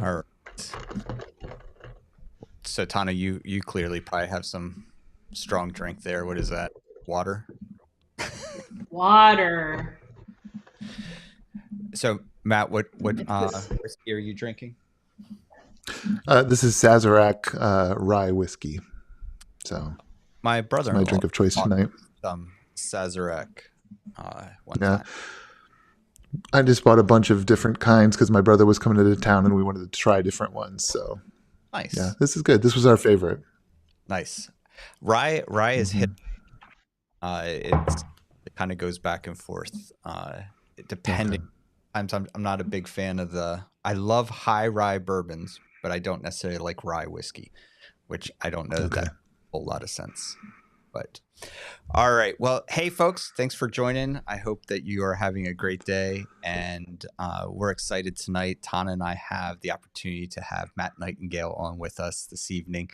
All right. So Tana, you clearly probably have some strong drink there. What is that? Water? Water. So Matt, what It's this. whiskey are you drinking? Mm. This is Sazerac rye whiskey. So My it's my brother-in-law drink of choice bought tonight. some Sazerac one Yeah. time. I just bought a bunch of different kinds because my brother was coming into town and we wanted to try different ones. So yeah, Nice. this is good. This was our favorite. Nice. Rye is hit. Hmm. It kind of goes back and forth. Okay. Depending. I'm not a big fan of I love high rye bourbons, but I don't necessarily like rye whiskey, which I don't know that Okay. makes a whole lot of sense. But all right. Well, hey, folks, thanks for joining. I hope that you are having a great day. And we're excited tonight. Tana and I have the opportunity to have Matt Nightingale on with us this evening.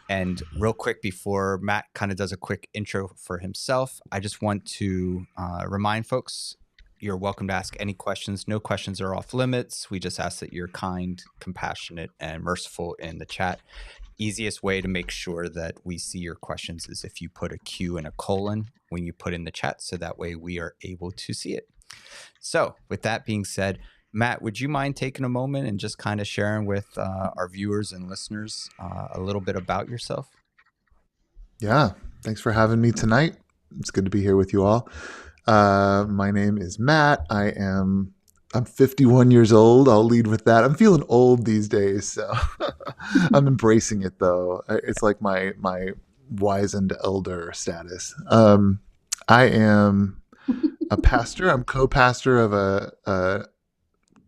And real quick, before Matt kind of does a quick intro for himself, I just want to remind folks you're welcome to ask any questions. No questions are off limits. We just ask that you're kind, compassionate, and merciful in the chat. Easiest way to make sure that we see your questions is if you put a Q and a colon when you put in the chat, so that way we are able to see it. So with that being said, Matt, would you mind taking a moment and just kind of sharing with our viewers and listeners a little bit about yourself? Yeah. Thanks for having me tonight. It's good to be here with you all. My name is Matt. I'm 51 years old. I'll lead with that. I'm feeling old these days, so I'm embracing it though. It's like my wizened elder status. I am a pastor. I'm co-pastor of a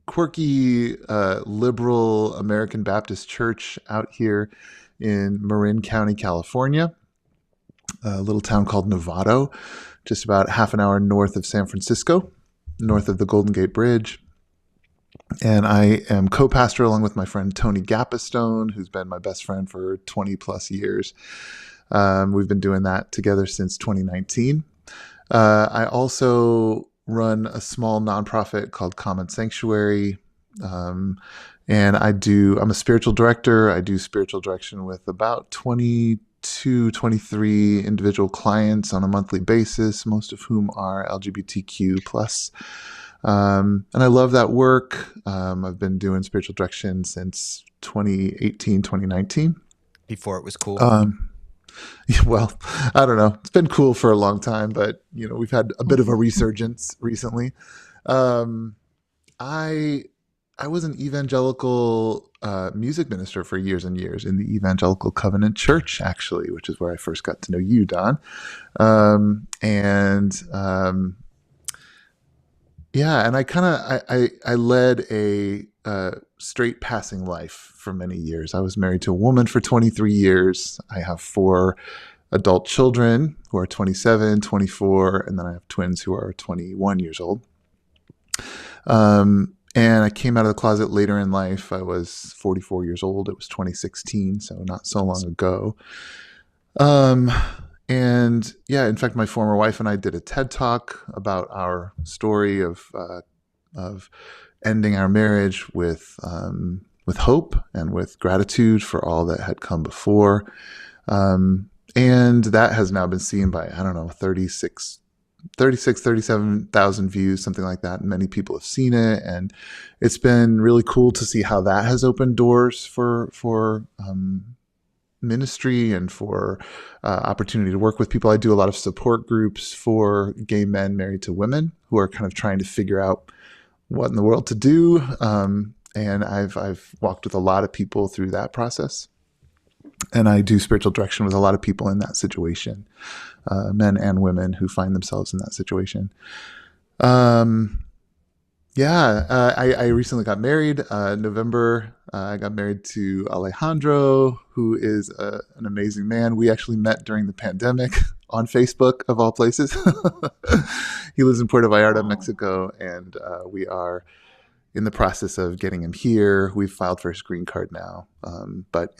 quirky liberal American Baptist church out here in Marin County, California, a little town called Novato, just about half an hour north of San Francisco, north of the Golden Gate Bridge. And I am co-pastor along with my friend Tony Gapastione, who's been my best friend for 20 plus years. We've been doing that together since 2019. I also run a small nonprofit called Common Sanctuary. And I'm a spiritual director. I do spiritual direction with about 22, 23 individual clients on a monthly basis, most of whom are LGBTQ plus. And I love that work. I've been doing spiritual direction since 2018, 2019. Before it was cool. Well, I don't know. It's been cool for a long time, but we've had a bit of a resurgence recently. Um, I I was an evangelical music minister for years and years in the Evangelical Covenant Church, actually, which is where I first got to know you, Don. And Yeah, and I led a straight passing life for many years. I was married to a woman for 23 years. I have four adult children who are 27, 24, and then I have twins who are 21 years old. And I came out of the closet later in life. I was 44 years old. It was 2016, so not so long ago. Um, and yeah, in fact, my former wife and I did a TED talk about our story of ending our marriage with hope and with gratitude for all that had come before. And that has now been seen by, I don't know, 37,000 views, something like that. And many people have seen it. And it's been really cool to see how that has opened doors for ministry and for opportunity to work with people. I do a lot of support groups for gay men married to women who are kind of trying to figure out what in the world to do. And I've walked with a lot of people through that process. And I do spiritual direction with a lot of people in that situation, men and women who find themselves in that situation. I recently got married. November, I got married to Alejandro, who is an amazing man. We actually met during the pandemic on Facebook, of all places. He lives in Puerto Vallarta, Wow. Mexico, and we are in the process of getting him here. We've filed for his green card now, but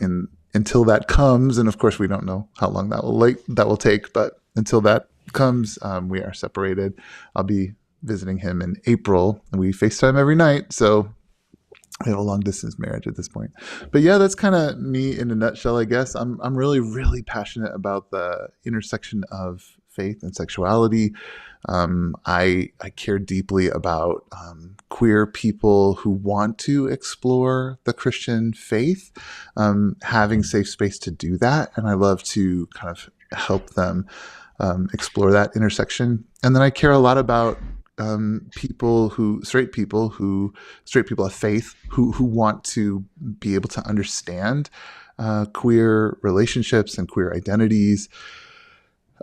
until that comes, and of course we don't know how long that will take, but until that comes, we are separated. I'll be visiting him in April, and we FaceTime every night. So We have a long distance marriage at this point. But yeah, that's kind of me in a nutshell, I guess. I'm really, really passionate about the intersection of faith and sexuality. I care deeply about queer people who want to explore the Christian faith, having safe space to do that. And I love to kind of help them explore that intersection. And then I care a lot about straight people of faith who want to be able to understand queer relationships and queer identities.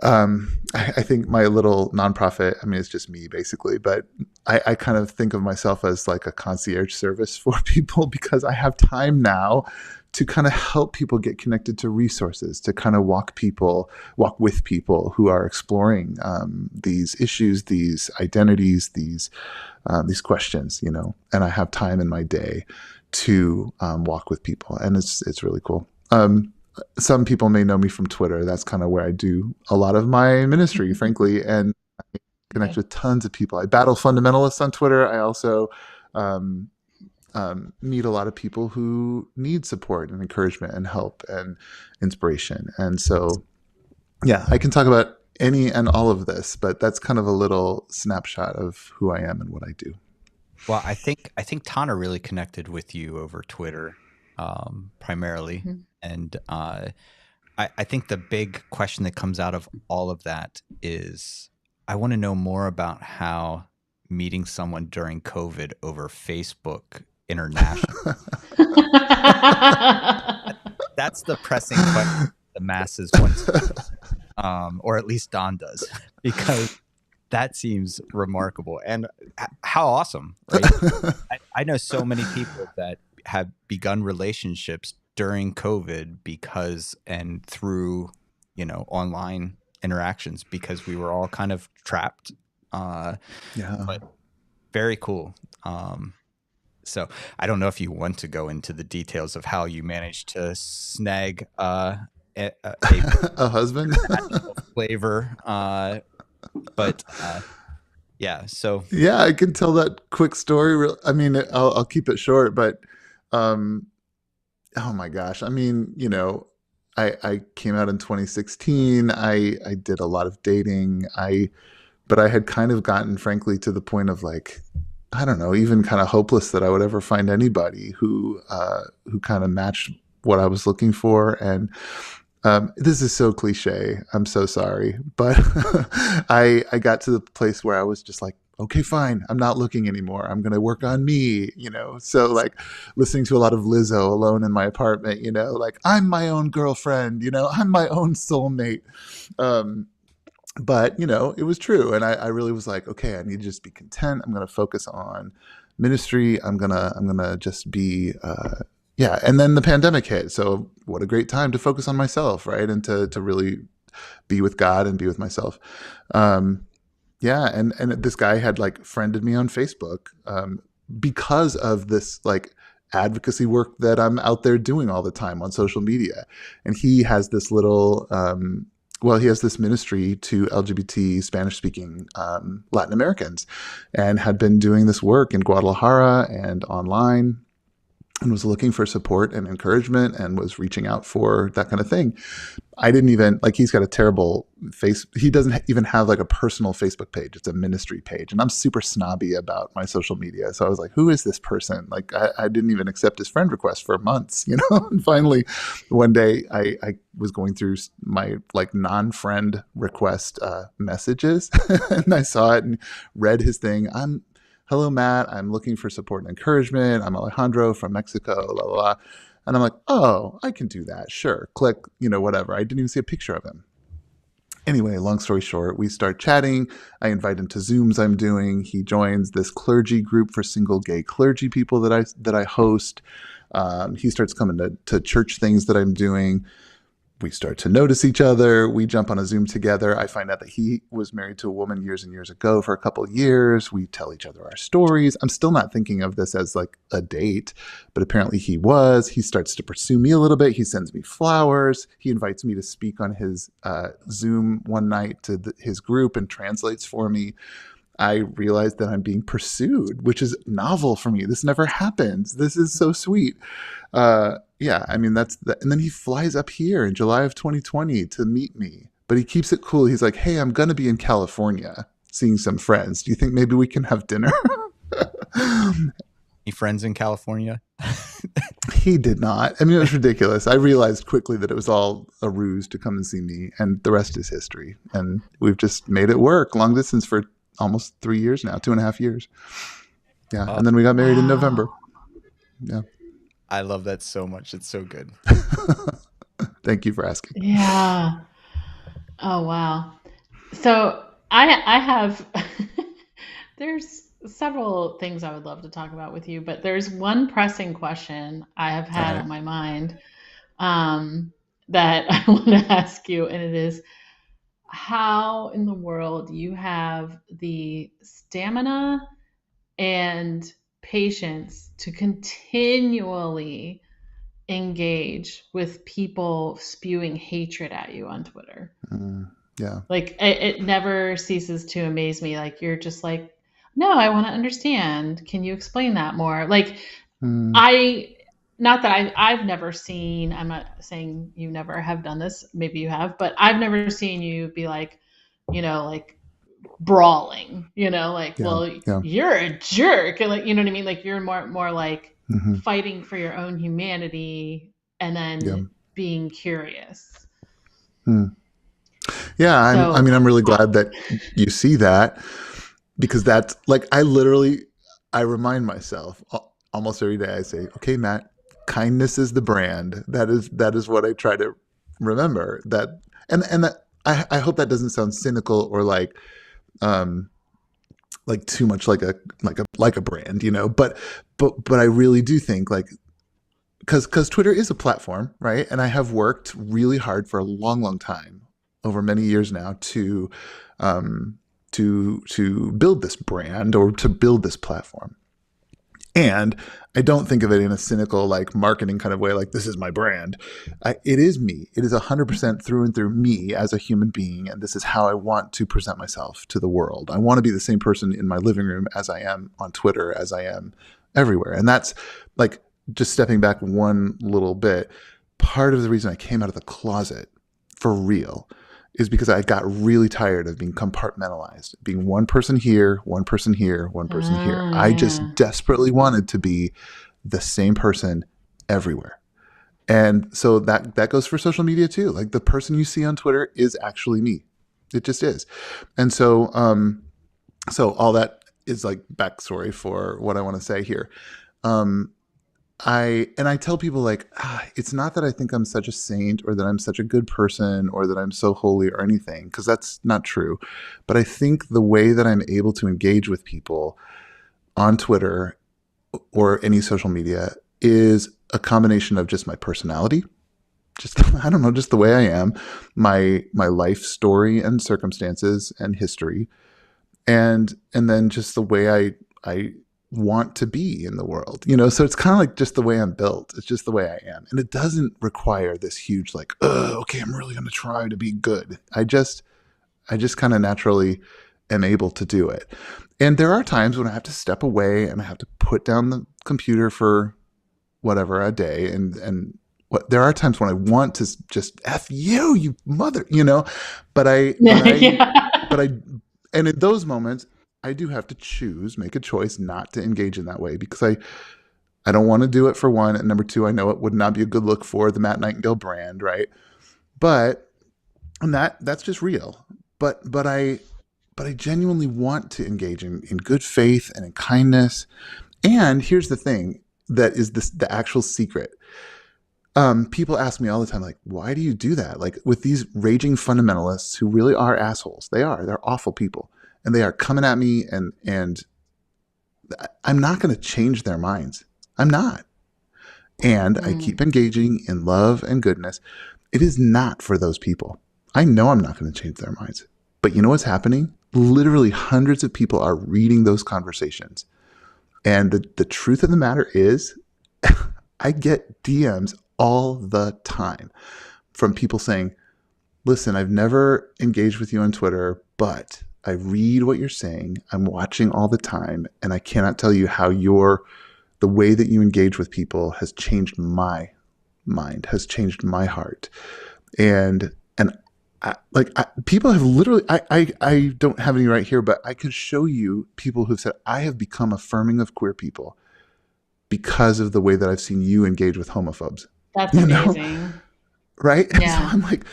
I think my little nonprofit, I mean, it's just me basically, but I kind of think of myself as like a concierge service for people because I have time now to kind of help people get connected to resources, to kind of walk with people who are exploring these issues, these identities, these questions, you know, and I have time in my day to walk with people, and it's really cool. Some people may know me from Twitter. That's kind of where I do a lot of my ministry, frankly, and I connect with tons of people. I battle fundamentalists on Twitter. I also meet a lot of people who need support and encouragement and help and inspiration. And so, yeah, I can talk about any and all of this, but that's kind of a little snapshot of who I am and what I do. Well, I think Tana really connected with you over Twitter, primarily. Mm-hmm. And I think the big question that comes out of all of that is I want to know more about how meeting someone during COVID over Facebook international. That's the pressing question the masses want to, or at least Don does, because that seems remarkable. And how awesome, right? I know so many people that have begun relationships during COVID because and through, you know, online interactions because we were all kind of trapped. But very cool. So I don't know if you want to go into the details of how you managed to snag a husband flavor. But yeah, so yeah, I can tell that quick story. I mean, I'll keep it short, but oh my gosh. I mean, you know, I came out in 2016. I did a lot of dating. But I had kind of gotten, frankly, to the point of like, I don't know, even kind of hopeless that I would ever find anybody who kind of matched what I was looking for. And this is so cliche. I'm so sorry. But I got to the place where I was just like, okay, fine. I'm not looking anymore. I'm going to work on me, you know? So like listening to a lot of Lizzo alone in my apartment, you know, like I'm my own girlfriend, you know, I'm my own soulmate. But, you know, it was true. And I really was like, okay, I need to just be content. I'm going to focus on ministry. I'm going to just be, yeah. And then the pandemic hit. So what a great time to focus on myself, right? And to really be with God and be with myself. Yeah. And this guy had like friended me on Facebook because of this like advocacy work that I'm out there doing all the time on social media. And he has this little, he has this ministry to LGBT Spanish-speaking Latin Americans and had been doing this work in Guadalajara and online and was looking for support and encouragement and was reaching out for that kind of thing. I didn't even, like, he's got a terrible he doesn't even have like a personal Facebook page. It's a ministry page. And I'm super snobby about my social media. So I was like, who is this person? Like, I didn't even accept his friend request for months, you know? And finally, one day I was going through my like non-friend request messages and I saw it and read his thing. Hello, Matt. I'm looking for support and encouragement. I'm Alejandro from Mexico, la, la, la. And I'm like, oh, I can do that. Sure. Click, you know, whatever. I didn't even see a picture of him. Anyway, long story short, we start chatting. I invite him to Zooms I'm doing. He joins this clergy group for single gay clergy people that I host. He starts coming to church things that I'm doing. We start to notice each other. We jump on a Zoom together. I find out that he was married to a woman years and years ago for a couple of years. We tell each other our stories. I'm still not thinking of this as like a date, but apparently he was. He starts to pursue me a little bit. He sends me flowers. He invites me to speak on his Zoom one night to his group and translates for me. I realize that I'm being pursued, which is novel for me. This never happens. This is so sweet. Yeah, I mean, and then he flies up here in July of 2020 to meet me, but he keeps it cool. He's like, hey, I'm going to be in California seeing some friends. Do you think maybe we can have dinner? Any friends in California? He did not. I mean, it was ridiculous. I realized quickly that it was all a ruse to come and see me, and the rest is history. And we've just made it work long distance for almost 3 years now, 2.5 years. Yeah. And then we got married in November. Yeah. I love that so much. It's so good. Thank you for asking. Yeah. Oh, wow. So I have, there's several things I would love to talk about with you, but there's one pressing question I have had on my mind that I want to ask you, and it is, how in the world do you have the stamina and patience to continually engage with people spewing hatred at you on Twitter? Yeah. Like it never ceases to amaze me. Like you're just like, no, I want to understand. Can you explain that more? Like not that I've never seen, I'm not saying you never have done this, maybe you have, but I've never seen you be like, like brawling, like, well, you're a jerk. And like, you know what I mean? Like you're more like fighting for your own humanity and then being curious. Yeah. I'm really glad that you see that, because that's like, I remind myself almost every day. I say, okay, Matt, kindness is the brand. That is what I try to remember. That, and that, I hope that doesn't sound cynical or like too much like a brand, but I really do think like, because Twitter is a platform, right? And I have worked really hard for a long, long time, over many years now, to build this brand or to build this platform. And I don't think of it in a cynical, like marketing kind of way, like this is my brand. It is me. It is 100% through and through me as a human being. And this is how I want to present myself to the world. I want to be the same person in my living room as I am on Twitter, as I am everywhere. And that's like, just stepping back one little bit, part of the reason I came out of the closet for real is because I got really tired of being compartmentalized, being one person here, one person here, one person here. I just desperately wanted to be the same person everywhere. And so that goes for social media too. Like the person you see on Twitter is actually me. It just is. And so all that is like backstory for what I want to say here. I tell people like, it's not that I think I'm such a saint or that I'm such a good person or that I'm so holy or anything, because that's not true. But I think the way that I'm able to engage with people on Twitter or any social media is a combination of just my personality, just the way I am, my life story and circumstances and history, and then just the way I want to be in the world, so it's kind of like just the way I'm built. It's just the way I am. And it doesn't require this huge, like, okay, I'm really going to try to be good. I just kind of naturally am able to do it. And there are times when I have to step away and I have to put down the computer for whatever, a day. And there are times when I want to just F you mother, but and in those moments, I do have to make a choice not to engage in that way, because I don't want to do it, for one. And number two, I know it would not be a good look for the Matt Nightingale brand, right? But that's just real. But I genuinely want to engage in good faith and in kindness. And here's the thing that is the actual secret. People ask me all the time, like, why do you do that? Like with these raging fundamentalists who really are assholes. They're awful people. And they are coming at me, and I'm not going to change their minds. I'm not. And I keep engaging in love and goodness. It is not for those people. I know I'm not going to change their minds. But you know what's happening? Literally hundreds of people are reading those conversations. And the truth of the matter is, I get DMs all the time from people saying, listen, I've never engaged with you on Twitter, but I read what you're saying. I'm watching all the time. And I cannot tell you how the way that you engage with people has changed my mind, has changed my heart. And people have literally, I don't have any right here, but I could show you people who've said, I have become affirming of queer people because of the way that I've seen you engage with homophobes. That's amazing. Right? And Yeah. so I'm like,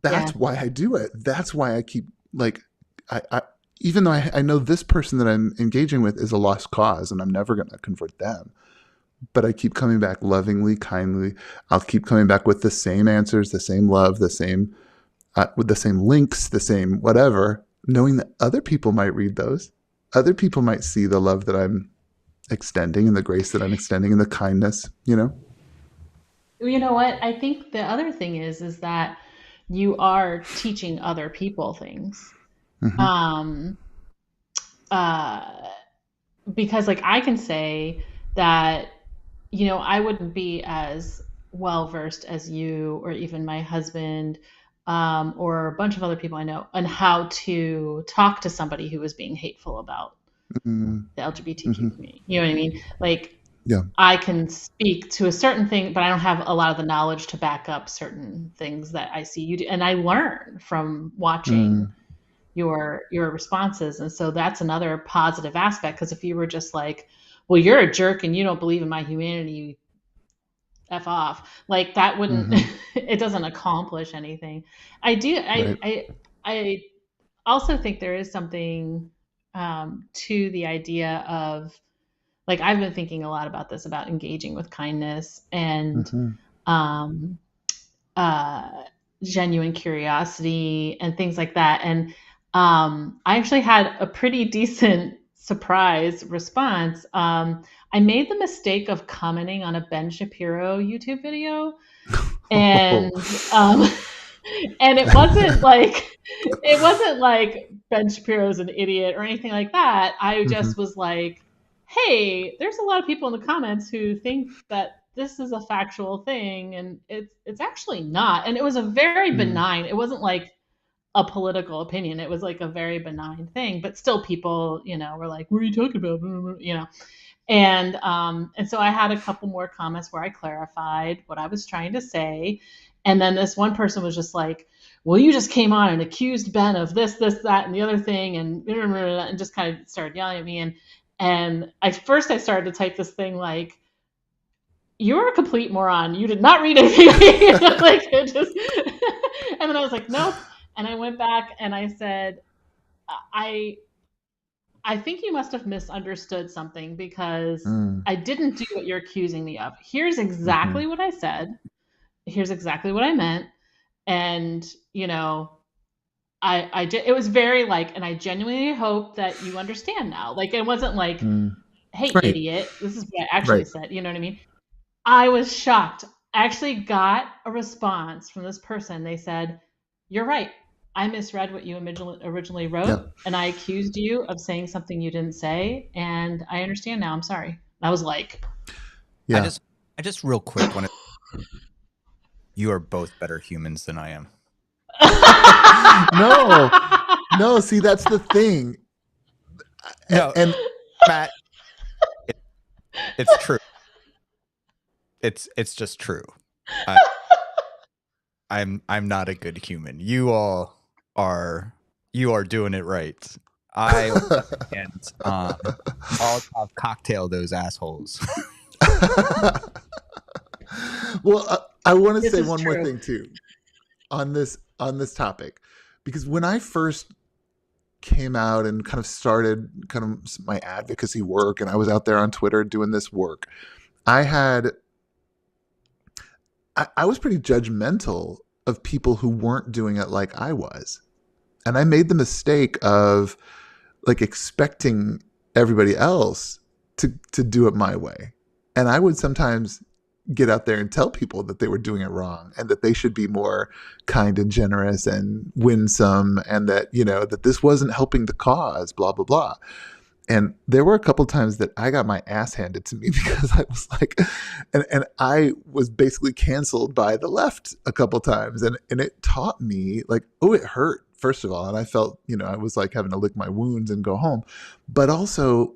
that's why I do it. That's why I keep, like, I even though I know this person that I'm engaging with is a lost cause and I'm never going to convert them, but I keep coming back lovingly, kindly. I'll keep coming back with the same answers, the same love, the same, with the same links, the same whatever, knowing that other people might read those. Other people might see the love that I'm extending and the grace that I'm extending and the kindness, you know? You know what? I think the other thing is that you are teaching other people things. Mm-hmm. Because like I can say that, you know, I wouldn't be as well versed as you or even my husband, or a bunch of other people I know on how to talk to somebody who is being hateful about Mm-hmm. the LGBTQ community. You know what I mean? Like, Yeah. I can speak to a certain thing, but I don't have a lot of the knowledge to back up certain things that I see you do. And I learn from watching your responses. And so that's another positive aspect. Because if you were just like, well, you're a jerk and you don't believe in my humanity, F off, like that wouldn't, it doesn't accomplish anything. I also think there is something to the idea of, like, I've been thinking a lot about this, about engaging with kindness and genuine curiosity and things like that. And I actually had a pretty decent surprise response. I made the mistake of commenting on a Ben Shapiro YouTube video, and and it wasn't like Ben Shapiro's an idiot or anything like that. I just was like, hey, there's a lot of people in the comments who think that this is a factual thing, and it's actually not. And it was a very benign. It wasn't like a political opinion. It was like a very benign thing, but still people, you know, were like, what are you talking about? You know. And so I had a couple more comments where I clarified what I was trying to say. And then this one person was just like, well, you just came on and accused Ben of this, that, and the other thing, and just kind of started yelling at me. And at first I started to type this thing like, you're a complete moron. You did not read anything. Like, it just, and then I was like, nope. And I went back and I said, I think you must have misunderstood something, because I didn't do what you're accusing me of. Here's exactly what I said. Here's exactly what I meant. And, you know, it was very like, and I genuinely hope that you understand now. Like, it wasn't like, hey, idiot, this is what I actually said. You know what I mean? I was shocked. I actually got a response from this person. They said, you're right. I misread what you originally wrote, and I accused you of saying something you didn't say, and I understand now. I'm sorry. I was like, I just real quick want to. You are both better humans than I am. No. See, that's the thing. No, and Matt, it's true. It's just true. I'm not a good human. You all are doing it right. And I'll cocktail those assholes. Well, I want to say one more thing too on this topic, because when I first came out and kind of started kind of my advocacy work, and I was out there on Twitter doing this work, I was pretty judgmental of people who weren't doing it like I was. And I made the mistake of like expecting everybody else to do it my way. And I would sometimes get out there and tell people that they were doing it wrong, and that they should be more kind and generous and winsome, and that, you know, that this wasn't helping the cause, blah, blah, blah. And there were a couple times that I got my ass handed to me because I was like, and I was basically canceled by the left a couple times. And it taught me like, oh, it hurt first of all, and I felt, I was like having to lick my wounds and go home. But also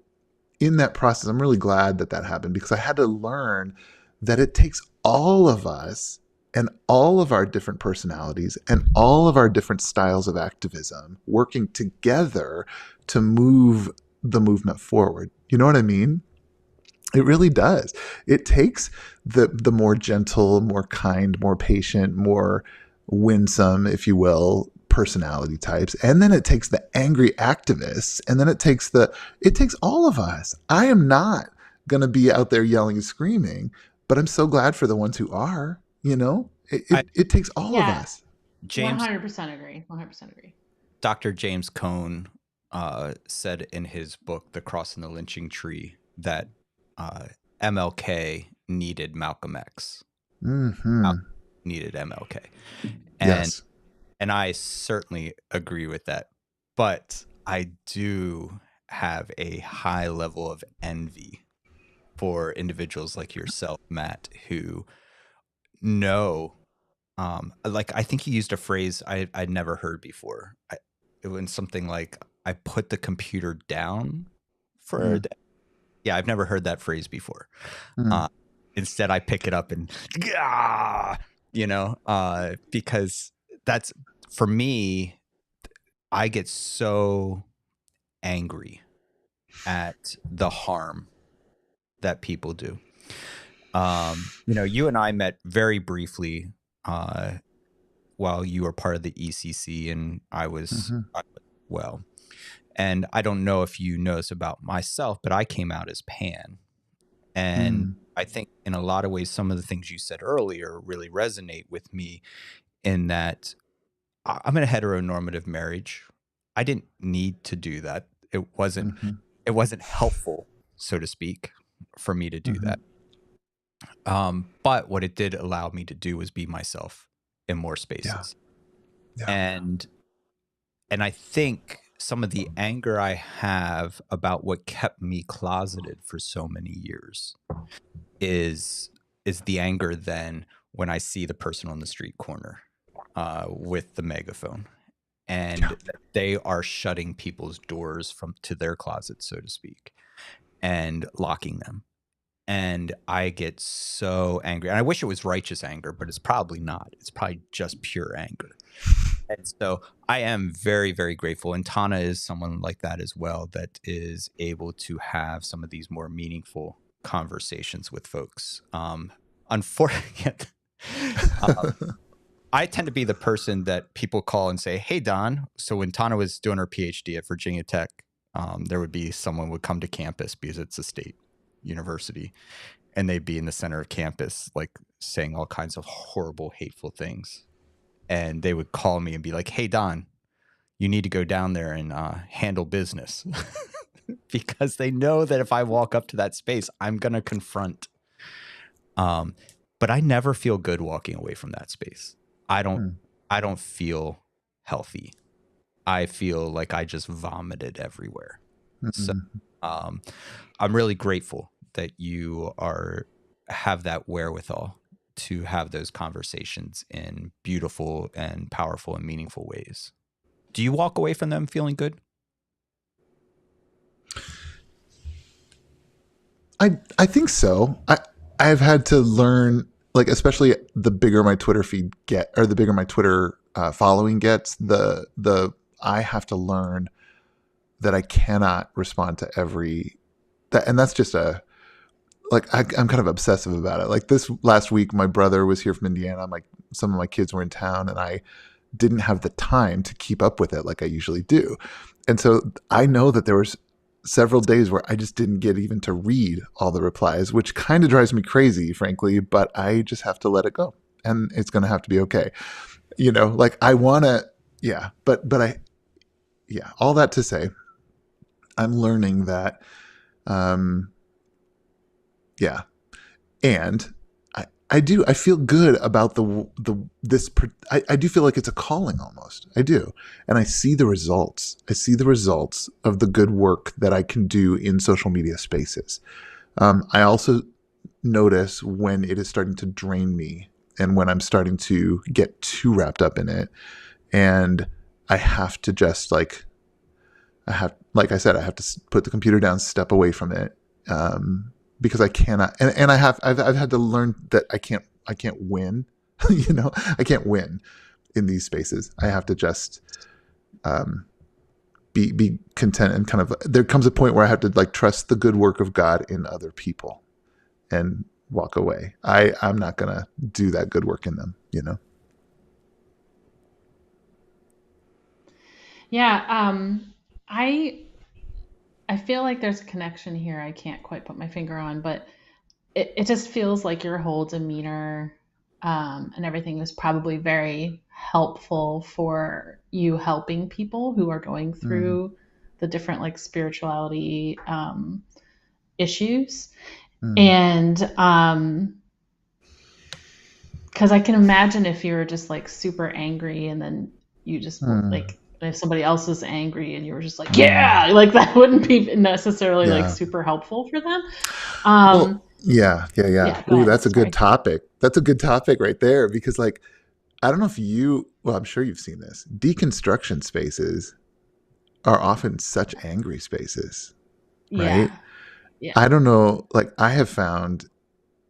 in that process, I'm really glad that happened, because I had to learn that it takes all of us and all of our different personalities and all of our different styles of activism working together to move the movement forward. You know what I mean? It really does. It takes the more gentle, more kind, more patient, more winsome, if you will, personality types. And then it takes the angry activists. And then it takes all of us. I am not going to be out there yelling and screaming, but I'm so glad for the ones who are, it takes all of us. James, 100% agree. 100% agree. Dr. James Cone said in his book, The Cross and the Lynching Tree, that MLK needed Malcolm X. Malcolm needed MLK. Yes. And I certainly agree with that. But I do have a high level of envy for individuals like yourself, Matt, who know, like, I think you used a phrase I'd never heard before. It was something like, I put the computer down for a day. Yeah, I've never heard that phrase before. Instead, I pick it up and, because that's, for me, I get so angry at the harm that people do. You and I met very briefly while you were part of the ECC, and I was, well. And I don't know if you know this about myself, but I came out as pan. And I think in a lot of ways, some of the things you said earlier really resonate with me, in that I'm in a heteronormative marriage. I didn't need to do that. It wasn't helpful, so to speak, for me to do that. But what it did allow me to do was be myself in more spaces. Yeah. And I think some of the anger I have about what kept me closeted for so many years is the anger then when I see the person on the street corner with the megaphone, and they are shutting people's doors to their closets, so to speak, and locking them. And I get so angry. And I wish it was righteous anger, but it's probably not. It's probably just pure anger. And so I am very, very grateful. And Tana is someone like that as well, that is able to have some of these more meaningful conversations with folks. Unfortunately, I tend to be the person that people call and say, "Hey, Don." So when Tana was doing her PhD at Virginia Tech, there would be someone would come to campus, because it's a state university, and they'd be in the center of campus, like saying all kinds of horrible, hateful things. And they would call me and be like, "Hey, Don, you need to go down there and handle business." Because they know that if I walk up to that space, I'm going to confront. But I never feel good walking away from that space. I don't feel healthy. I feel like I just vomited everywhere. So I'm really grateful that you have that wherewithal to have those conversations in beautiful and powerful and meaningful ways. Do you walk away from them feeling good? I think so. I've had to learn, like, especially the bigger my Twitter feed or the bigger my Twitter following gets, the I have to learn that I cannot respond to and that's just I'm kind of obsessive about it. Like, this last week, my brother was here from Indiana. Some of my kids were in town, and I didn't have the time to keep up with it like I usually do. And so I know that there was several days where I just didn't get even to read all the replies, which kind of drives me crazy, frankly, but I just have to let it go, and it's going to have to be okay. Like, I want to, all that to say, I'm learning that, and I feel good about I do feel like it's a calling almost. I do. And I see the results. I see the results of the good work that I can do in social media spaces. I also notice when it is starting to drain me, and when I'm starting to get too wrapped up in it. And I have to just like I said, I have to put the computer down, step away from it, because I cannot. And I've had to learn that I can't win. You know, I can't win in these spaces. I have to just be content, and kind of, there comes a point where I have to like trust the good work of God in other people and walk away. I'm not gonna do that good work in them, you know. Yeah. I feel like there's a connection here I can't quite put my finger on, but it just feels like your whole demeanor and everything was probably very helpful for you helping people who are going through the different like spirituality issues. And because I can imagine if you were just like super angry and then you just like, if somebody else is angry and you were just like, yeah, like that wouldn't be necessarily like super helpful for them. Well, yeah. Ooh, that's a good topic. That's a good topic right there, because like, I don't know if well, I'm sure you've seen this. Deconstruction spaces are often such angry spaces, right? Yeah. I don't know. Like, I have found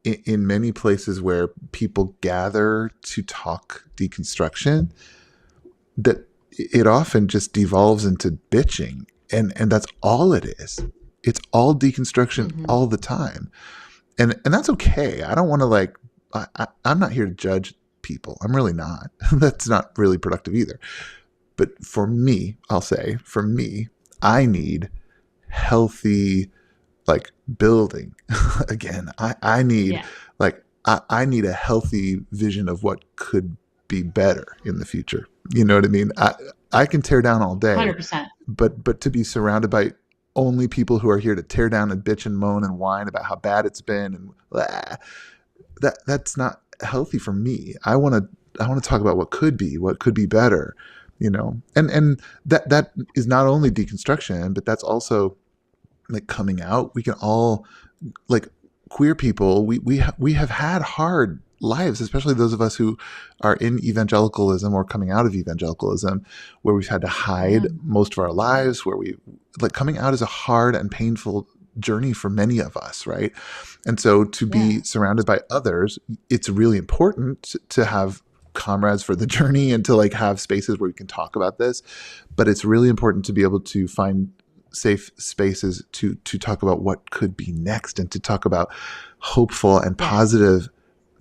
in many places where people gather to talk deconstruction, that it often just devolves into bitching, and that's all it is. It's all deconstruction all the time, and that's okay. I don't want to like. I'm not here to judge people. I'm really not. That's not really productive either. But for me, I'll say, for me, I need healthy, like, building. Again, I need like I need a healthy vision of what could be better in the future. You know what I mean? I can tear down all day, 100%. but to be surrounded by only people who are here to tear down and bitch and moan and whine about how bad it's been, and that's not healthy for me. I want to talk about what could be better, you know. And that is not only deconstruction, but that's also like coming out. We can all, like, queer people, we have had hard lives, especially those of us who are in evangelicalism or coming out of evangelicalism, where we've had to hide most of our lives, where we, like, coming out is a hard and painful journey for many of us, right? And so to be surrounded by others, it's really important to have comrades for the journey and to like have spaces where we can talk about this. But it's really important to be able to find safe spaces to talk about what could be next, and to talk about hopeful and positive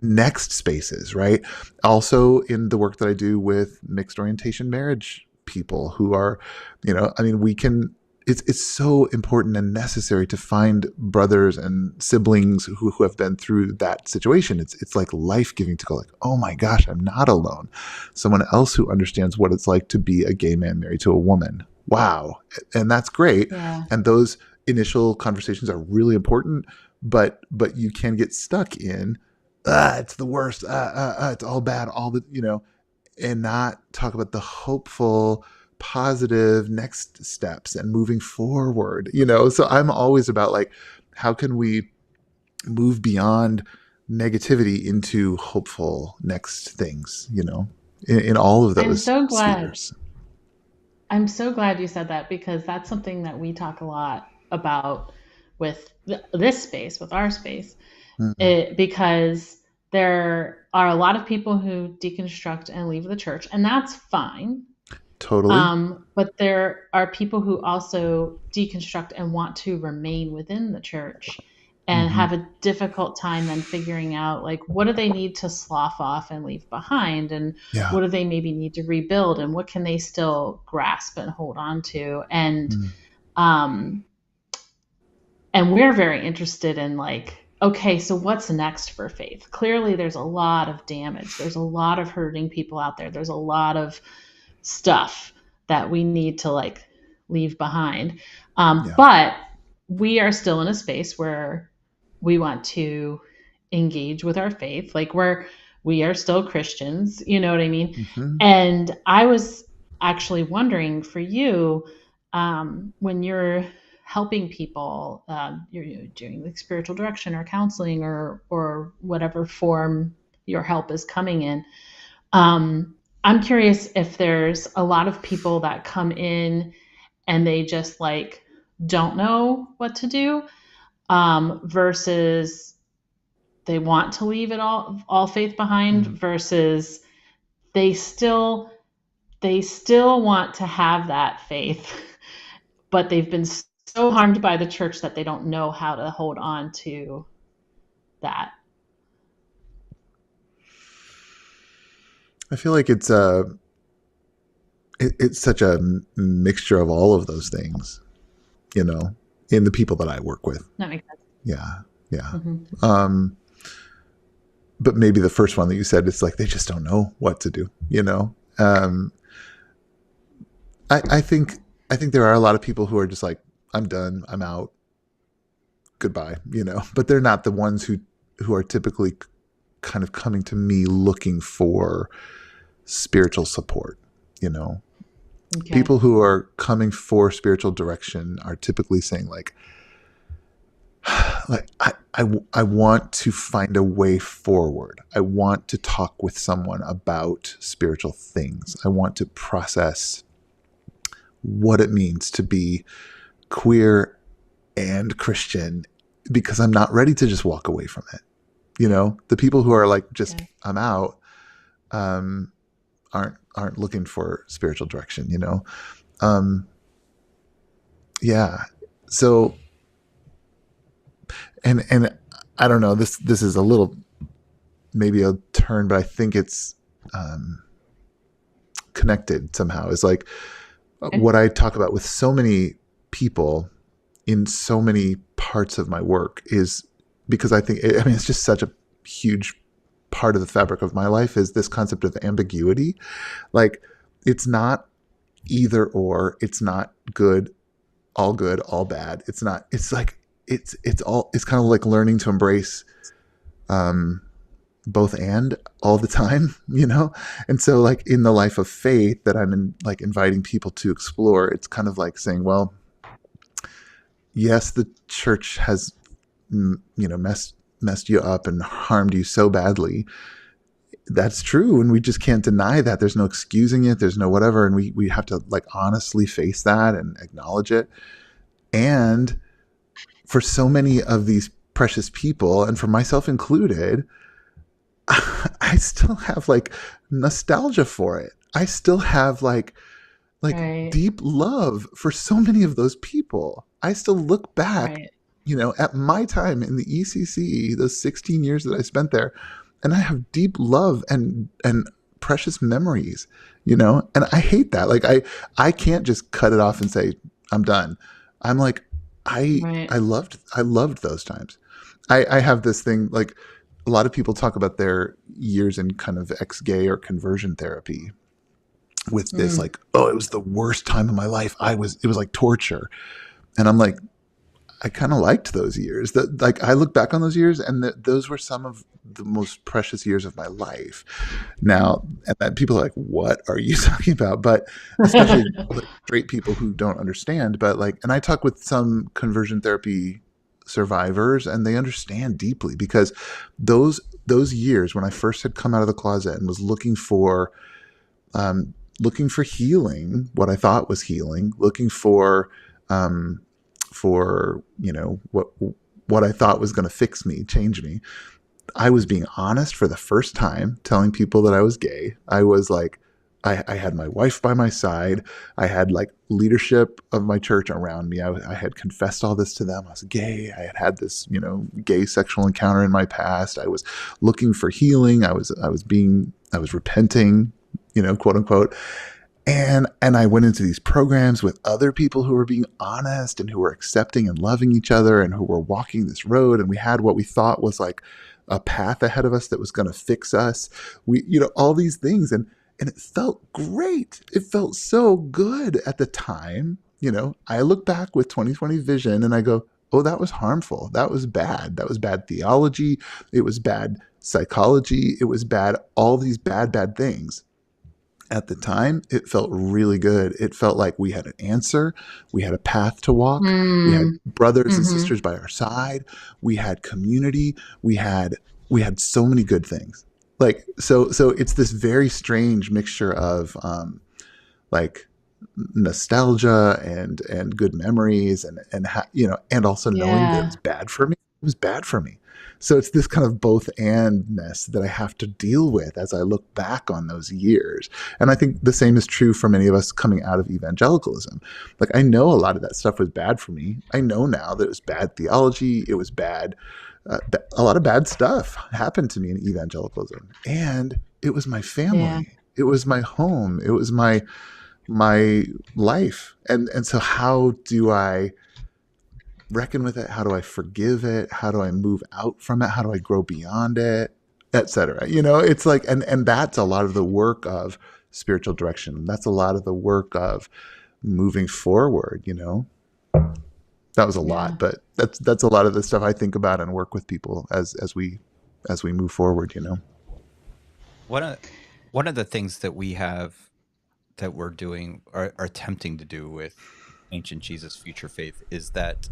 next spaces, right? Also, in the work that I do with mixed orientation marriage people who are, you know, I mean, we can, it's so important and necessary to find brothers and siblings who have been through that situation. It's like life-giving to go like, oh my gosh, I'm not alone. Someone else who understands what it's like to be a gay man married to a woman. Wow. And that's great. And those initial conversations are really important, but you can get stuck in, it's the worst, it's all bad, all the, you know, and not talk about the hopeful, positive next steps and moving forward, you know. So I'm always about like, how can we move beyond negativity into hopeful next things, you know, in all of those spheres. I'm so glad you said that, because that's something that we talk a lot about with this space, with our space, because there are a lot of people who deconstruct and leave the church, and that's fine. Totally. But there are people who also deconstruct and want to remain within the church and have a difficult time then figuring out, like, what do they need to slough off and leave behind, and what do they maybe need to rebuild, and what can they still grasp and hold on to. And we're very interested in, like, okay, so what's next for faith? Clearly there's a lot of damage, there's a lot of hurting people out there, there's a lot of stuff that we need to like leave behind. But we are still in a space where we want to engage with our faith. Like, we are still Christians, you know what I mean? And I was actually wondering for you, when you're helping people, you're doing like spiritual direction or counseling or whatever form your help is coming in, I'm curious if there's a lot of people that come in and they just like don't know what to do, versus they want to leave it all faith behind, versus they still want to have that faith, but they've been so harmed by the church that they don't know how to hold on to that. I feel like it's such a mixture of all of those things, in the people that I work with. That makes sense. Yeah. But maybe the first one that you said, it's like they just don't know what to do. I think there are a lot of people who are just like, I'm done, I'm out, goodbye. But they're not the ones who are typically kind of coming to me looking for spiritual support. Okay. People who are coming for spiritual direction are typically saying like I want to find a way forward. I want to talk with someone about spiritual things. I want to process what it means to be queer and Christian, because I'm not ready to just walk away from it. The people who are like, just, I'm out, aren't looking for spiritual direction, yeah. So, and I don't know, this is a little, maybe a turn, but I think it's, connected somehow. It's like what I talk about with so many people in so many parts of my work is because I think, it's just such a huge part of the fabric of my life, is this concept of ambiguity. Like, it's not either or, it's not good, all bad. It's not, it's like, it's kind of like learning to embrace, both and all the time, And so like in the life of faith that I'm inviting people to explore, it's kind of like saying, well, yes, the church has, messed you up and harmed you so badly. That's true. And we just can't deny that. There's no excusing it. There's no whatever. And we have to honestly face that and acknowledge it. And for so many of these precious people, and for myself included, I still have nostalgia for it. I still have right. deep love for so many of those people. I still look back, right. At my time in the ECC, those 16 years that I spent there, and I have deep love and precious memories, and I hate that. I can't just cut it off and say, I'm done. I'm like, I loved those times. I have this thing, a lot of people talk about their years in kind of ex-gay or conversion therapy with this, it was the worst time of my life. It was like torture. And I'm like, I kind of liked those years. I look back on those years, and those were some of the most precious years of my life. Now, and people are like, what are you talking about? But especially straight people who don't understand. But and I talk with some conversion therapy survivors, and they understand deeply, because those years when I first had come out of the closet and was looking for healing, what I thought was healing, looking for what I thought was going to fix me, change me. I was being honest for the first time, telling people that I was gay. I was like, I had my wife by my side. I had leadership of my church around me. I had confessed all this to them. I was gay. I had this, gay sexual encounter in my past. I was looking for healing. I was repenting, quote unquote. And I went into these programs with other people who were being honest and who were accepting and loving each other and who were walking this road. And we had what we thought was a path ahead of us that was going to fix us. We, all these things. And it felt great. It felt so good at the time. I look back with 2020 vision and I go, oh, that was harmful. That was bad. That was bad theology. It was bad psychology. It was bad, all these bad things. At the time, it felt really good. It felt like we had an answer. We had a path to walk. We had brothers and sisters by our side. We had community. We had so many good things. Like, so it's this very strange mixture of like nostalgia and good memories and also knowing that it Yeah. was bad for me. It was bad for me. So it's this kind of both andness that I have to deal with as I look back on those years. And I think the same is true for many of us coming out of evangelicalism. Like, I know a lot of that stuff was bad for me. I know now that it was bad theology. It was bad. A lot of bad stuff happened to me in evangelicalism, and it was my Yeah. family. It was my home. It was my life. And so how do I reckon with it? How do I forgive it? How do I move out from it? How do I grow beyond it? Etc. It's like, and that's a lot of the work of spiritual direction. That's a lot of the work of moving forward. That was a Yeah. lot, but that's a lot of the stuff I think about and work with people as we move forward. One of the things that we're doing or are attempting to do with Ancient Jesus Future Faith is that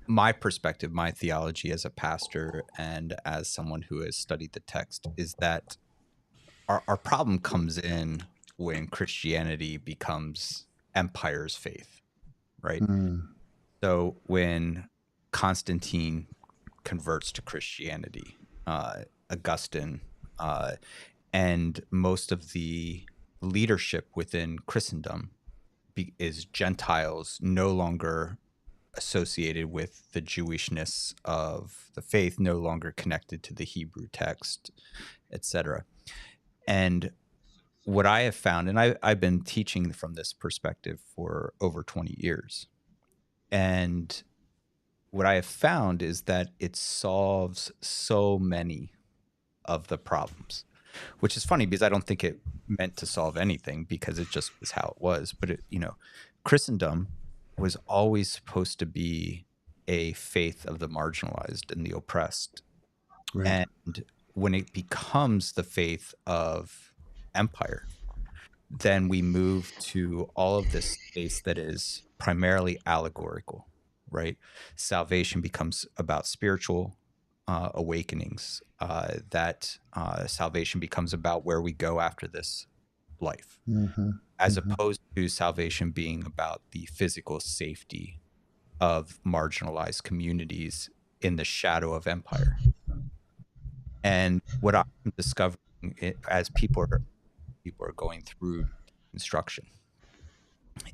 my perspective, my theology as a pastor and as someone who has studied the text is that our problem comes in when Christianity becomes empire's faith, right? Mm, So when Constantine converts to Christianity, Augustine, and most of the leadership within Christendom is Gentiles, no longer associated with the Jewishness of the faith, no longer connected to the Hebrew text, etc. And what I have found, and I've been teaching from this perspective for over 20 years, and what I have found is that it solves so many of the problems, which is funny because I don't think it meant to solve anything because it just was how it was. But Christendom was always supposed to be a faith of the marginalized and the oppressed. right. And when it becomes the faith of empire, then we move to all of this space that is primarily allegorical, right? Salvation becomes about spiritual awakenings, that salvation becomes about where we go after this life, Mm-hmm. as Mm-hmm. opposed to salvation being about the physical safety of marginalized communities in the shadow of empire. And what I'm discovering as people are going through instruction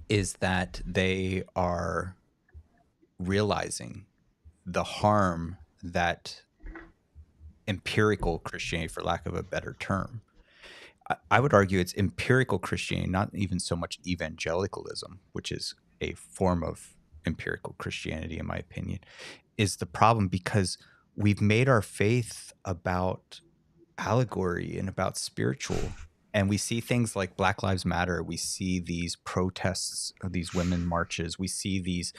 is that they are realizing the harm that empirical Christianity, for lack of a better term, I would argue it's empirical Christianity, not even so much evangelicalism, which is a form of empirical Christianity, in my opinion, is the problem because we've made our faith about allegory and about spiritual. And we see things like Black Lives Matter. We see these protests, these women marches. We see these,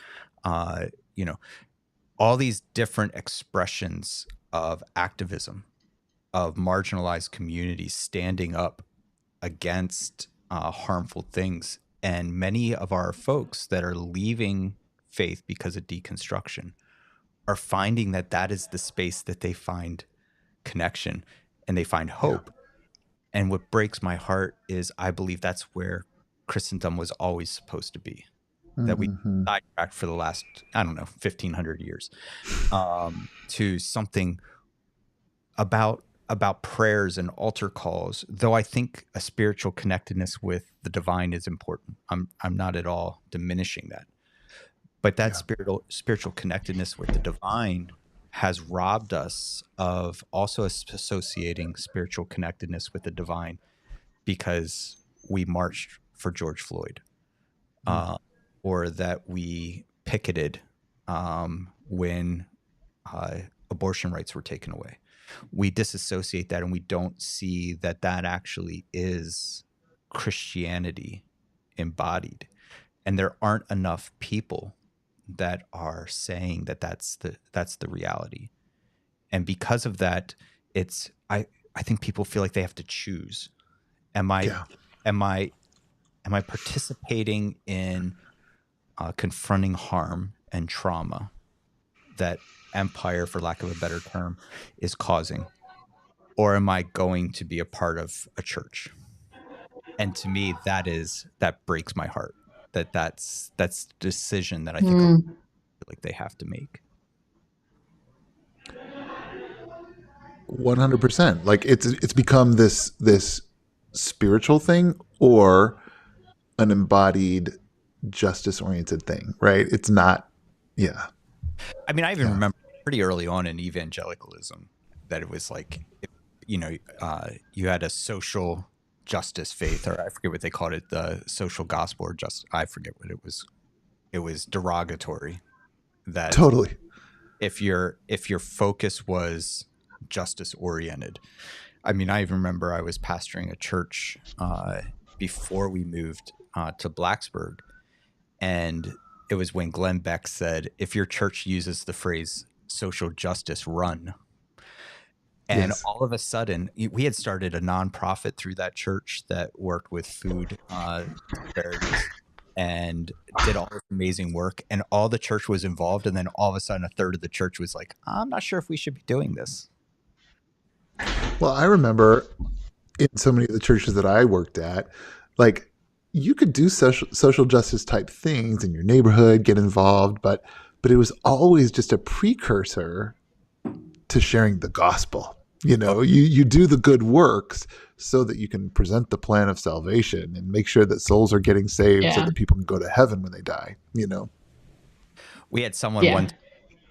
uh, you know, all these different expressions of activism of marginalized communities standing up against harmful things. And many of our folks that are leaving faith because of deconstruction are finding that that is the space that they find connection and they find Yeah. hope. And what breaks my heart is I believe that's where Christendom was always supposed to be, that we Mm-hmm. sidetracked for the last, I don't know, 1,500 years, to something about prayers and altar calls, though I think a spiritual connectedness with the divine is important. I'm not at all diminishing that. But that Yeah. spiritual connectedness with the divine has robbed us of also associating spiritual connectedness with the divine because we marched for George Floyd, Mm. uh, or that we picketed when abortion rights were taken away. We disassociate that and we don't see that that actually is Christianity embodied. And there aren't enough people that are saying that that's the reality. And because of that, it's I think people feel like they have to choose. Am I Yeah. am I am I participating in confronting harm and trauma that empire, for lack of a better term, is causing? or am I going to be a part of a church? And to me, that breaks my heart. That's the decision that I think like they have to make. 100%. Like it's become this spiritual thing or an embodied justice-oriented thing, right? It's not. Yeah. I mean, I even remember pretty early on in evangelicalism that it was like, you had a social justice faith, or I forget what they called it, the social gospel, or just I forget what it was. It was derogatory. That totally. If your focus was justice oriented, I mean, I even remember I was pastoring a church before we moved to Blacksburg, and it was when Glenn Beck said, "If your church uses the phrase social justice, run." And all of a sudden, we had started a nonprofit through that church that worked with food disparities and did all this amazing work. And all the church was involved. And then all of a sudden, a third of the church was like, "I'm not sure if we should be doing this." Well, I remember in so many of the churches that I worked at, like you could do social justice type things in your neighborhood, get involved, but it was always just a precursor to sharing the gospel. You do the good works so that you can present the plan of salvation and make sure that souls are getting saved so that people can go to heaven when they die. We had someone one time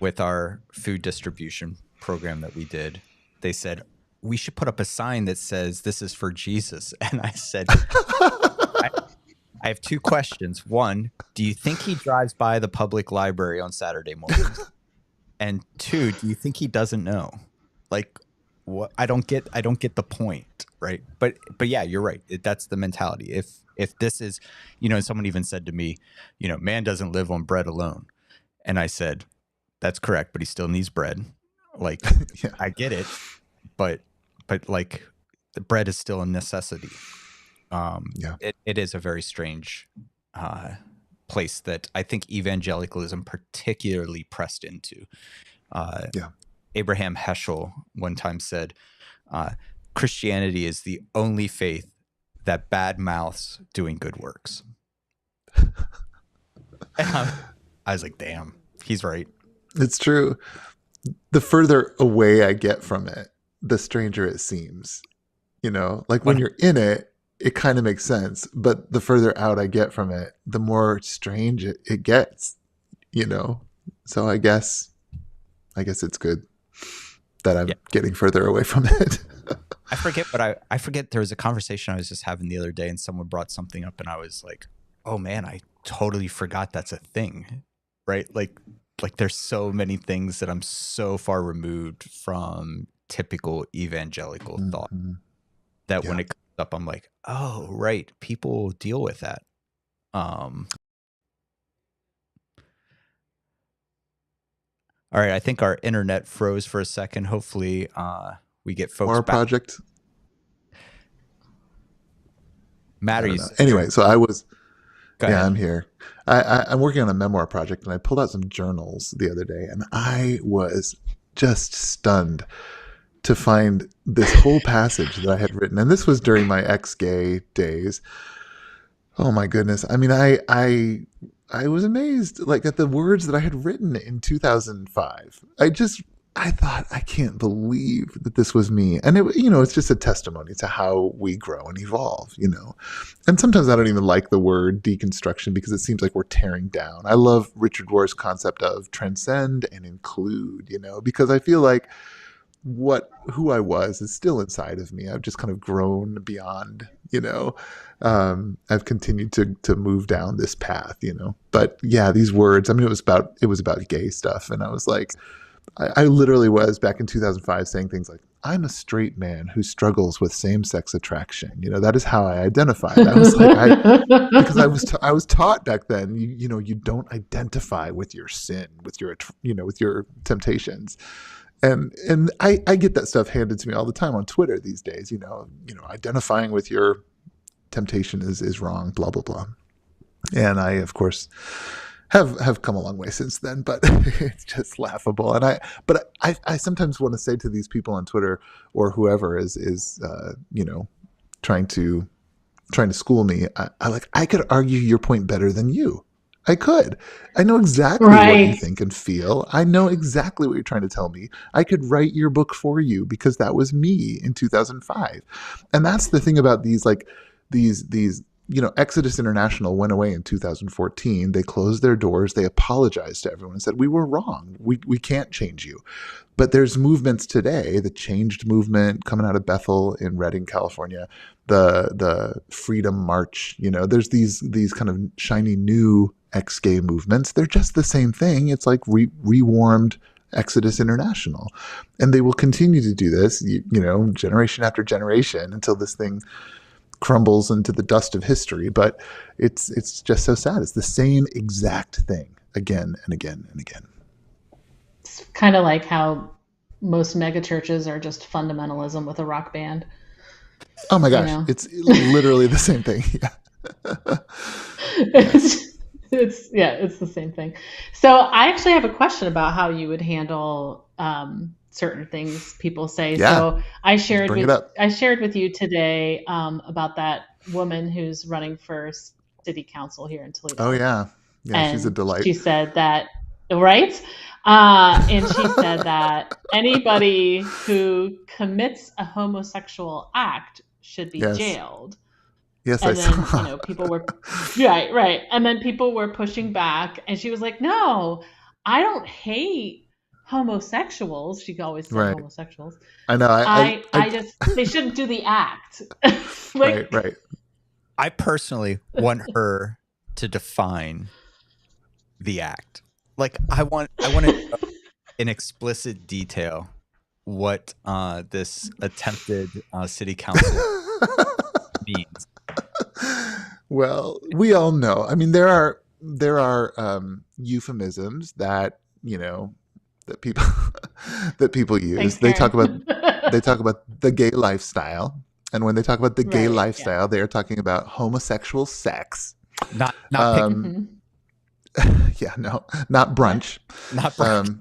with our food distribution program that we did. They said, "We should put up a sign that says this is for Jesus." And I said, I have two questions. One, do you think he drives by the public library on Saturday mornings? And two, do you think he doesn't know? Like, what? I don't get the point, right? But yeah, you're right. That's the mentality. If this is, someone even said to me, man doesn't live on bread alone. And I said, that's correct, but he still needs bread. Like, I get it, but like the bread is still a necessity. It is a very strange place that I think evangelicalism particularly pressed into. Abraham Heschel one time said, Christianity is the only faith that bad mouths doing good works. I was like, damn, he's right. It's true. The further away I get from it, the stranger it seems. Like when you're in it, it kind of makes sense. But the further out I get from it, the more strange it gets, So I guess it's good that I'm getting further away from it. I forget there was a conversation I was just having the other day and someone brought something up and I was like, oh man, I totally forgot that's a thing, right? Like there's so many things that I'm so far removed from typical evangelical thought that when it comes up, I'm like, oh, right. People deal with that. All right, I think our internet froze for a second. Hopefully, we get folks Our back. project. Matt, anyway, so I was. Go ahead. I'm here. I'm working on a memoir project, and I pulled out some journals the other day, and I was just stunned to find this whole passage that I had written, and this was during my ex-gay days. Oh my goodness! I mean, I was amazed, like at the words that I had written in 2005. I thought, I can't believe that this was me. And it's just a testimony to how we grow and evolve, And sometimes I don't even like the word deconstruction because it seems like we're tearing down. I love Richard Rohr's concept of transcend and include, because I feel like who I was is still inside of me. I've just kind of grown beyond, I've continued to move down this path, But yeah, these words, I mean, it was about gay stuff. And I was like, I literally was back in 2005 saying things like, I'm a straight man who struggles with same-sex attraction. That is how I identified. I was like, because I was taught back then, you don't identify with your sin, with your temptations. And I get that stuff handed to me all the time on Twitter these days, identifying with your temptation is wrong, blah, blah, blah. And I, of course, have come a long way since then, but it's just laughable. And I sometimes want to say to these people on Twitter or whoever is trying to school me, I could argue your point better than you. I could. I know exactly what you think and feel. I know exactly what you're trying to tell me. I could write your book for you because that was me in 2005. And that's the thing about these Exodus International went away in 2014. They closed their doors. They apologized to everyone and said, we were wrong. We can't change you. But there's movements today, the Changed movement coming out of Bethel in Redding, California, the Freedom March, there's these kind of shiny new ex-gay movements. They're just the same thing. It's like rewarmed Exodus International. And they will continue to do this, generation after generation until this thing crumbles into the dust of history. But it's just so sad. It's the same exact thing again and again and again. It's kind of like how most mega churches are just fundamentalism with a rock band. Oh my gosh, it's literally the same thing. Yeah. It's the same thing. So I actually have a question about how you would handle certain things people say. Yeah. So I shared with you today about that woman who's running for city council here in Toledo. Oh yeah, and she's a delight. She said that, right? And she said that anybody who commits a homosexual act should be jailed. Yes, and I saw. People were right. And then people were pushing back, and she was like, "No, I don't hate homosexuals." She always said homosexuals. I know. I just they shouldn't do the act. Right. I personally want her to define the act. Like I want to know in explicit detail what this attempted city council means. Well, we all know. I mean, there are euphemisms that that people use. Thanks, they talk about the gay lifestyle, and when they talk about the gay lifestyle, they are talking about homosexual sex. Not yeah, no, not brunch. Not brunch.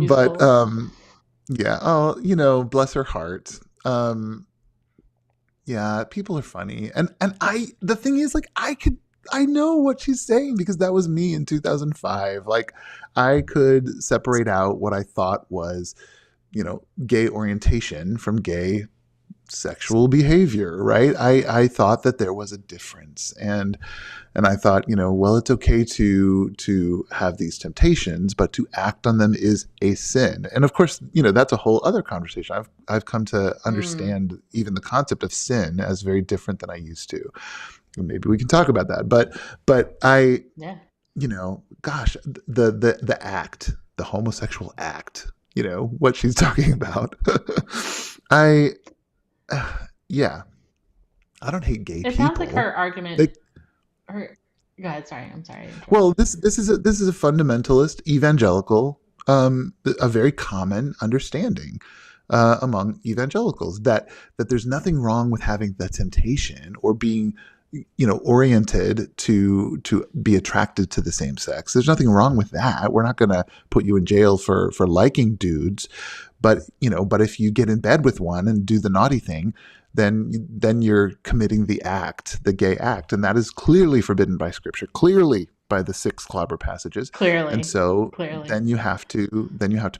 But yeah. Oh, bless her heart. Yeah, people are funny, and the thing is, like, I know what she's saying because that was me in 2005. Like, I could separate out what I thought was, gay orientation from gay sexual behavior, right? I thought that there was a difference, and I thought, well, it's okay to have these temptations, but to act on them is a sin. And of course, that's a whole other conversation. I've come to understand even the concept of sin as very different than I used to. Maybe we can talk about that. But I, gosh, the act, the homosexual act, what she's talking about. I don't hate gay people. It sounds like her argument. Go ahead. Sorry, I'm sorry. Well, this is a fundamentalist evangelical, a very common understanding among evangelicals that there's nothing wrong with having the temptation or being oriented to be attracted to the same sex. There's nothing wrong with that. We're not going to put you in jail for liking dudes, but if you get in bed with one and do the naughty thing, then you're committing the act, the gay act, and that is clearly forbidden by Scripture, clearly by the 6 clobber passages. Clearly, and so then you have to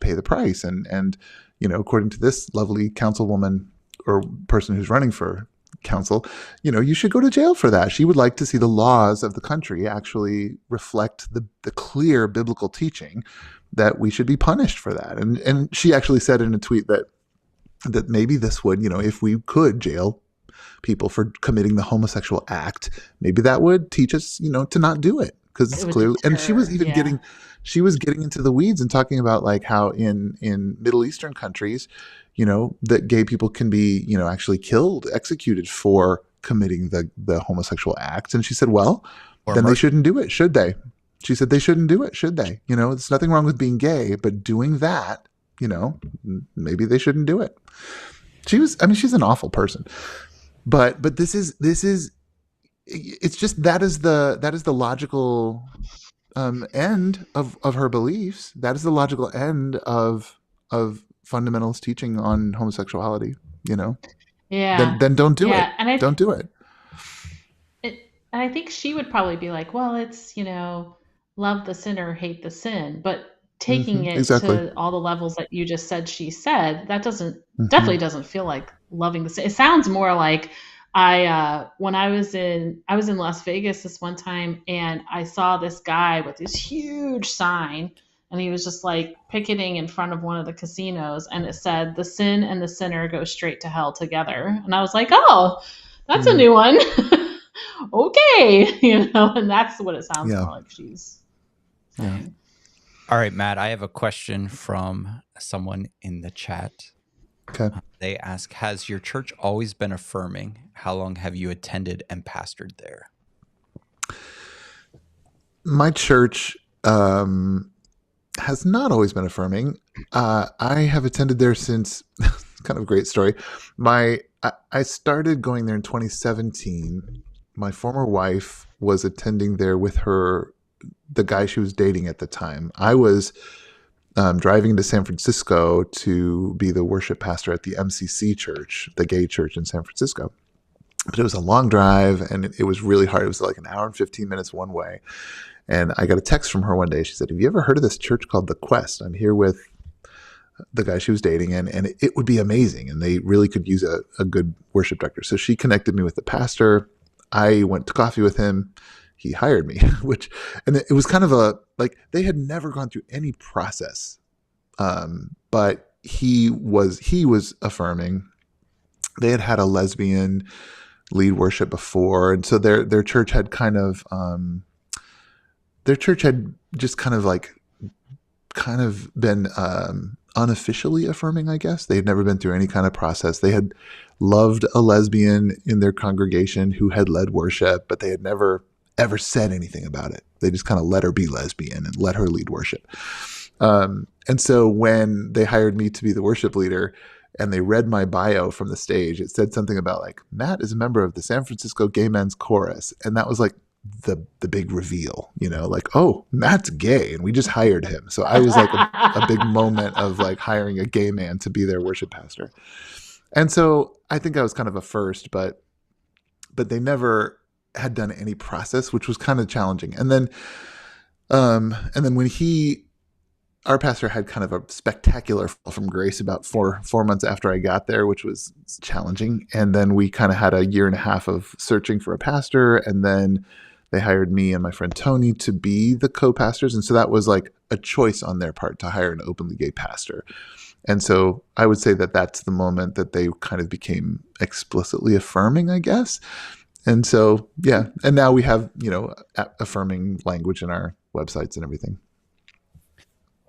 pay the price, and according to this lovely councilwoman or person who's running for council, you should go to jail for that. She would like to see the laws of the country actually reflect the clear biblical teaching that we should be punished for that. And she actually said in a tweet that maybe this would, if we could jail people for committing the homosexual act, maybe that would teach us, to not do it, because it's clearly. And she was even getting into the weeds and talking about like how in Middle Eastern countries, that gay people can be, actually killed, executed for committing the homosexual act. And she said, well, then they shouldn't do it, should they? She said they shouldn't do it, should they? There's nothing wrong with being gay, but doing that, maybe they shouldn't do it. She's an awful person, but this is it's just that is the logical end of her beliefs. That is the logical end of fundamentalist teaching on homosexuality. Yeah. Then don't do it. Yeah. And Don't do it. and I think she would probably be like, well, it's, love the sinner, hate the sin. But taking it Exactly. to all the levels that you just said she said, that definitely Mm-hmm. doesn't feel like loving the sin. It sounds more like when I was in Las Vegas this one time, and I saw this guy with this huge sign, and he was just like picketing in front of one of the casinos, and it said, "The sin and the sinner go straight to hell together." And I was like, oh, that's a new one. Okay. And that's what it sounds Yeah. more like she's saying. Yeah. All right, Matt, I have a question from someone in the chat. Okay. They ask, has your church always been affirming? How long have you attended and pastored there? My church has not always been affirming. I have attended there since, kind of a great story. I started going there in 2017. My former wife was attending there with the guy she was dating at the time. I was driving to San Francisco to be the worship pastor at the MCC church, the gay church in San Francisco. But it was a long drive, and it was really hard. It was like an hour and 15 minutes one way. And I got a text from her one day. She said, have you ever heard of this church called The Quest? I'm here with the guy she was dating, and it would be amazing. And they really could use a good worship director. So she connected me with the pastor. I went to coffee with him. He hired me, and it was kind of they had never gone through any process. But he was affirming. They had a lesbian lead worship before. And so their church had just kind of been unofficially affirming, I guess. They had never been through any kind of process. They had loved a lesbian in their congregation who had led worship, but they had never ever said anything about it. They just kind of let her be lesbian and let her lead worship. And so when they hired me to be the worship leader and they read my bio from the stage, it said something about like, Matt is a member of the San Francisco Gay Men's Chorus. And that was like the big reveal, like, oh, Matt's gay and we just hired him. So I was like a big moment of like hiring a gay man to be their worship pastor. And so I think I was kind of a first, but they never had done any process, which was kind of challenging. And then when our pastor had kind of a spectacular fall from grace about four months after I got there, which was challenging. And then we kind of had a year and a half of searching for a pastor. And then they hired me and my friend Tony to be the co-pastors. And so that was like a choice on their part to hire an openly gay pastor. And so I would say that that's the moment that they kind of became explicitly affirming, I guess. And so, yeah. And now we have, affirming language in our websites and everything.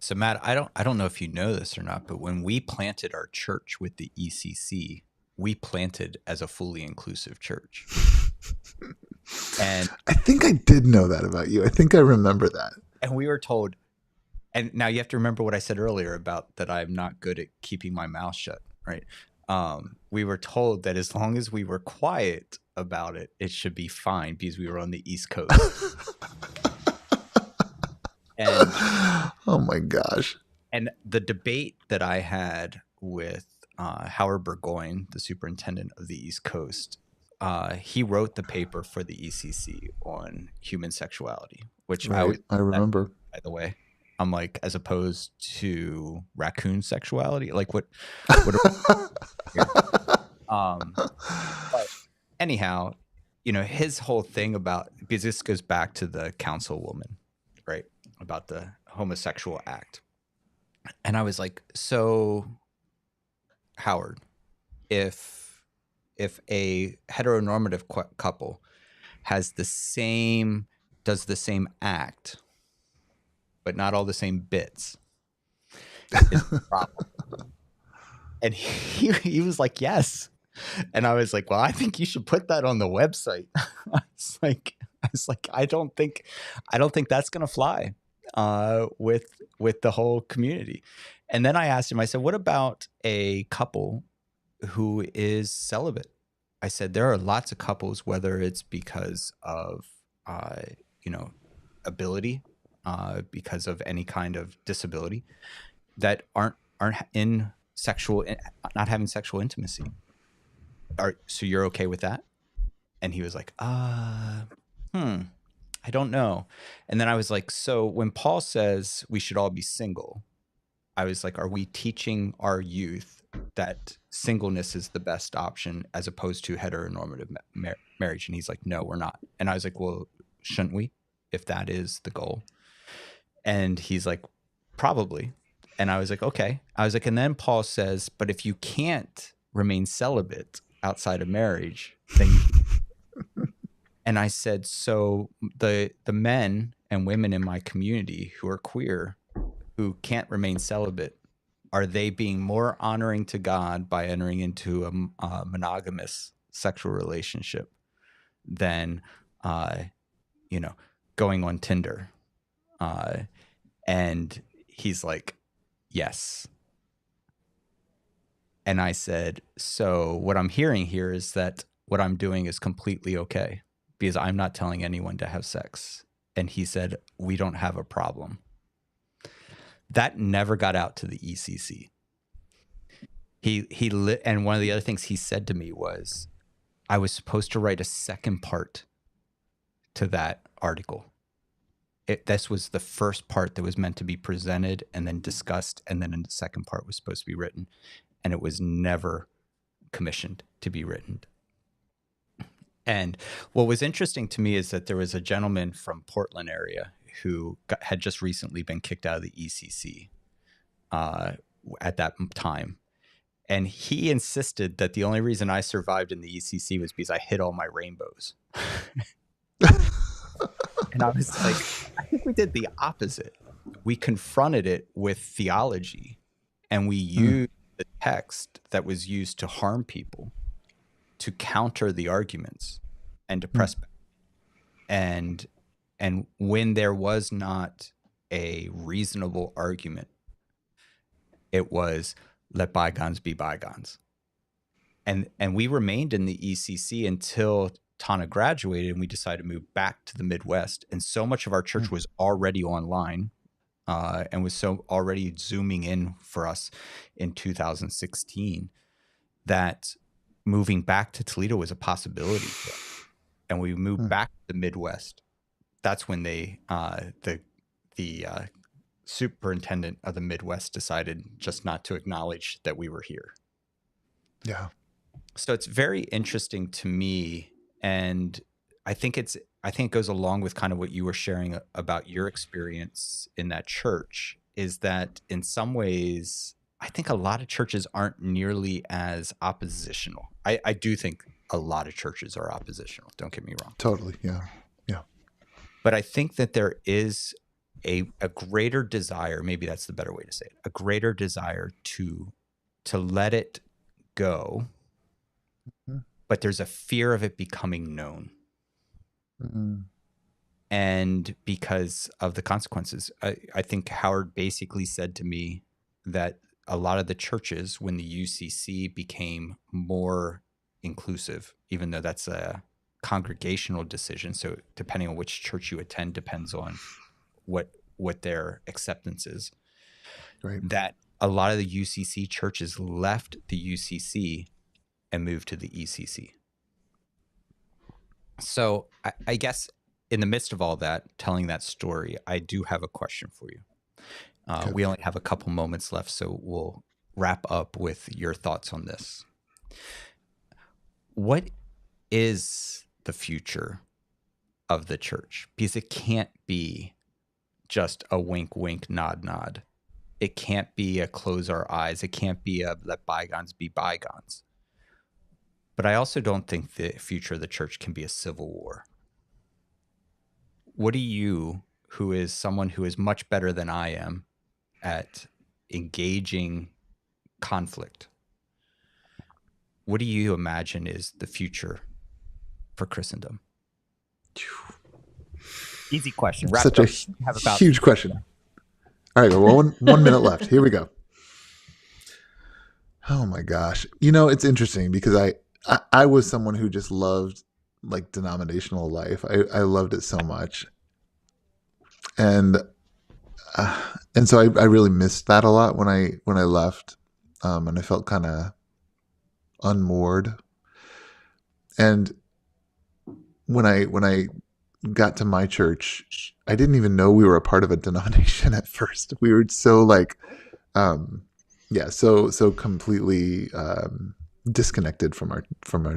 So Matt, I don't know if you know this or not, but when we planted our church with the ECC, we planted as a fully inclusive church. And I think I did know that about you. I think I remember that. And we were told, and now you have to remember what I said earlier about that I'm not good at keeping my mouth shut, right? We were told that as long as we were quiet about it, it should be fine because we were on the East Coast. And, oh my gosh. And the debate that I had with Howard Burgoyne, the superintendent of the East Coast, he wrote the paper for the ECC on human sexuality, which right. I remember. By the way, I'm like, as opposed to raccoon sexuality, like what but anyhow, his whole thing about, because this goes back to the councilwoman, right, about the homosexual act. And I was like, so Howard, if a heteronormative couple does the same act, but not all the same bits, is the problem. And he was like, yes. And I was like, well, I think you should put that on the website. I was like, I don't think that's gonna fly with the whole community. And then I asked him, I said, what about a couple who is celibate said, there are lots of couples, whether it's because of, ability, because of any kind of disability, that aren't not having sexual intimacy. So you're okay with that? And he was like, I don't know. And then I was like, so when Paul says we should all be single, I was like, are we teaching our youth that singleness is the best option as opposed to heteronormative marriage? And he's like, no, we're not. And I was like, well, shouldn't we, if that is the goal? And he's like, probably. And I was like, okay. I was like, and then Paul says, but if you can't remain celibate outside of marriage, then you And I said, so the men and women in my community who are queer, who can't remain celibate, are they being more honoring to God by entering into a monogamous sexual relationship than, going on Tinder? And he's like, yes. And I said, so what I'm hearing here is that what I'm doing is completely okay, because I'm not telling anyone to have sex. And he said, we don't have a problem. That never got out to the ECC. And one of the other things he said to me was, I was supposed to write a second part to that article. This was the first part that was meant to be presented and then discussed, and then the second part was supposed to be written, and it was never commissioned to be written. And what was interesting to me is that there was a gentleman from Portland area who had just recently been kicked out of the ECC at that time. And he insisted that the only reason I survived in the ECC was because I hit all my rainbows. And I was like, I think we did the opposite. We confronted it with theology, and we used the text that was used to harm people to counter the arguments and to press back. And when there was not a reasonable argument, it was let bygones be bygones. And we remained in the ECC until Tana graduated, and we decided to move back to the Midwest. And so much of our church was already online and was so already zooming in for us in 2016 that moving back to Toledo was a possibility for us. And we moved back to the Midwest. That's when the superintendent of the Midwest decided just not to acknowledge that we were here. Yeah. So it's very interesting to me, and I think it goes along with kind of what you were sharing about your experience in that church, is that in some ways, I think a lot of churches aren't nearly as oppositional. I do think a lot of churches are oppositional. Don't get me wrong. Totally. Yeah. Yeah. But I think that there is a greater desire, maybe that's the better way to say it, a greater desire to let it go, but there's a fear of it becoming known. And because of the consequences, I think Howard basically said to me that a lot of the churches, when the UCC became more inclusive, even though that's a congregational decision, so depending on which church you attend depends on what their acceptance is, right, that a lot of the UCC churches left the UCC and moved to the ECC. So I guess in the midst of all that, telling that story, I do have a question for you. Okay. We only have a couple moments left, so we'll wrap up with your thoughts on this. What is the future of the church? Because it can't be just a wink, wink, nod, nod. It can't be a close our eyes. It can't be a let bygones be bygones. But I also don't think the future of the church can be a civil war. What do you, who is someone who is much better than I am at engaging conflict, what do you imagine is the future for Christendom? Easy question. Such a huge question. All right, well, 1 minute left. Here we go. Oh my gosh. It's interesting because I was someone who just loved like denominational life. I loved it so much. And so I really missed that a lot when I left, and I felt kind of unmoored. And when I got to my church, I didn't even know we were a part of a denomination at first. We were so like, so completely disconnected from our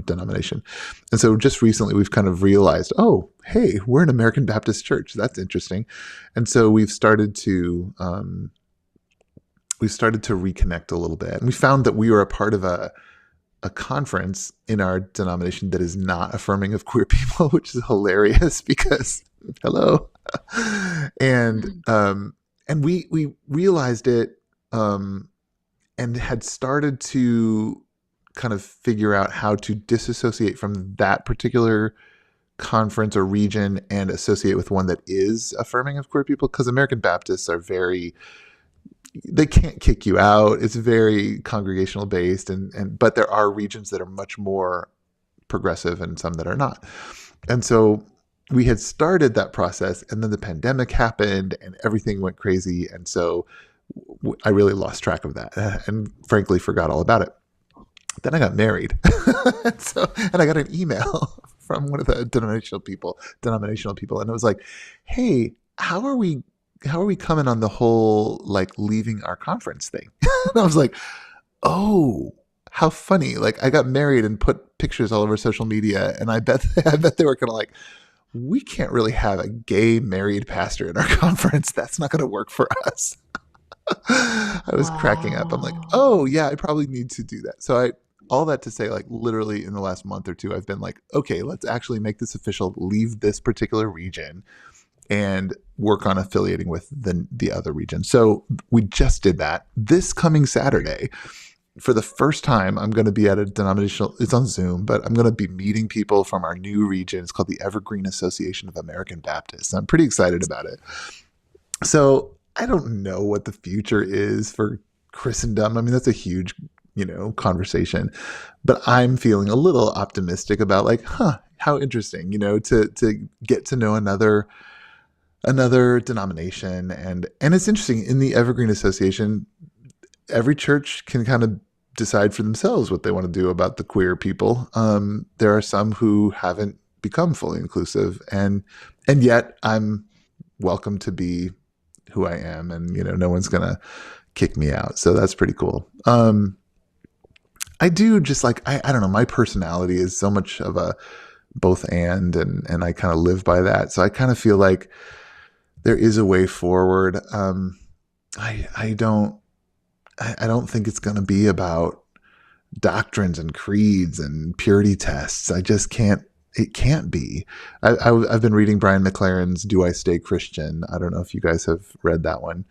denomination. And so just recently we've kind of realized, oh, hey, we're an American Baptist church. That's interesting. And so we've started to reconnect a little bit. And we found that we were a part of a conference in our denomination that is not affirming of queer people, which is hilarious because hello. And we realized it, and had started to kind of figure out how to disassociate from that particular conference or region and associate with one that is affirming of queer people, because American Baptists are they can't kick you out. It's very congregational based, but there are regions that are much more progressive and some that are not. And so we had started that process, and then the pandemic happened and everything went crazy. And so I really lost track of that and frankly forgot all about it. Then I got married. and I got an email from one of the denominational people, and it was like, hey, how are we coming on the whole like leaving our conference thing? And I was like, oh, how funny. Like I got married and put pictures all over social media, and I bet they were kind of like, we can't really have a gay married pastor in our conference. That's not going to work for us. I was cracking up. I'm like, oh yeah, I probably need to do that. So all that to say, like literally in the last month or two, I've been like, okay, let's actually make this official, leave this particular region and work on affiliating with the other region. So we just did that. This coming Saturday, for the first time, I'm going to be at a denominational, it's on Zoom, but I'm going to be meeting people from our new region. It's called the Evergreen Association of American Baptists. I'm pretty excited about it. So I don't know what the future is for Christendom. I mean, that's a huge, conversation, but I'm feeling a little optimistic about like, how interesting, to get to know another denomination. And it's interesting in the Evergreen Association, every church can kind of decide for themselves what they want to do about the queer people. There are some who haven't become fully inclusive, and yet I'm welcome to be who I am, and no one's gonna kick me out. So that's pretty cool. I do just like I don't know, my personality is so much of a both and I kind of live by that. So I kind of feel like there is a way forward. I don't think it's going to be about doctrines and creeds and purity tests. It can't be. I've been reading Brian McLaren's Do I Stay Christian? I don't know if you guys have read that one.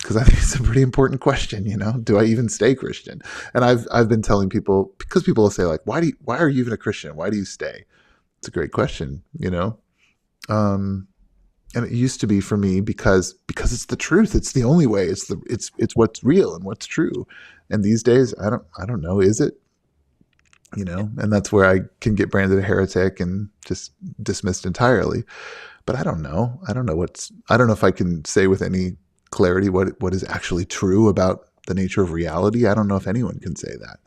Because I think it's a pretty important question, do I even stay Christian? And I've been telling people, because people will say like, why are you even a Christian? Why do you stay? It's a great question, and it used to be for me because it's the truth. It's the only way. It's what's real and what's true. And these days, I don't know. Is it? And that's where I can get branded a heretic and just dismissed entirely. But I don't know. I don't know if I can say with any clarity what is actually true about the nature of reality. I don't know if anyone can say that.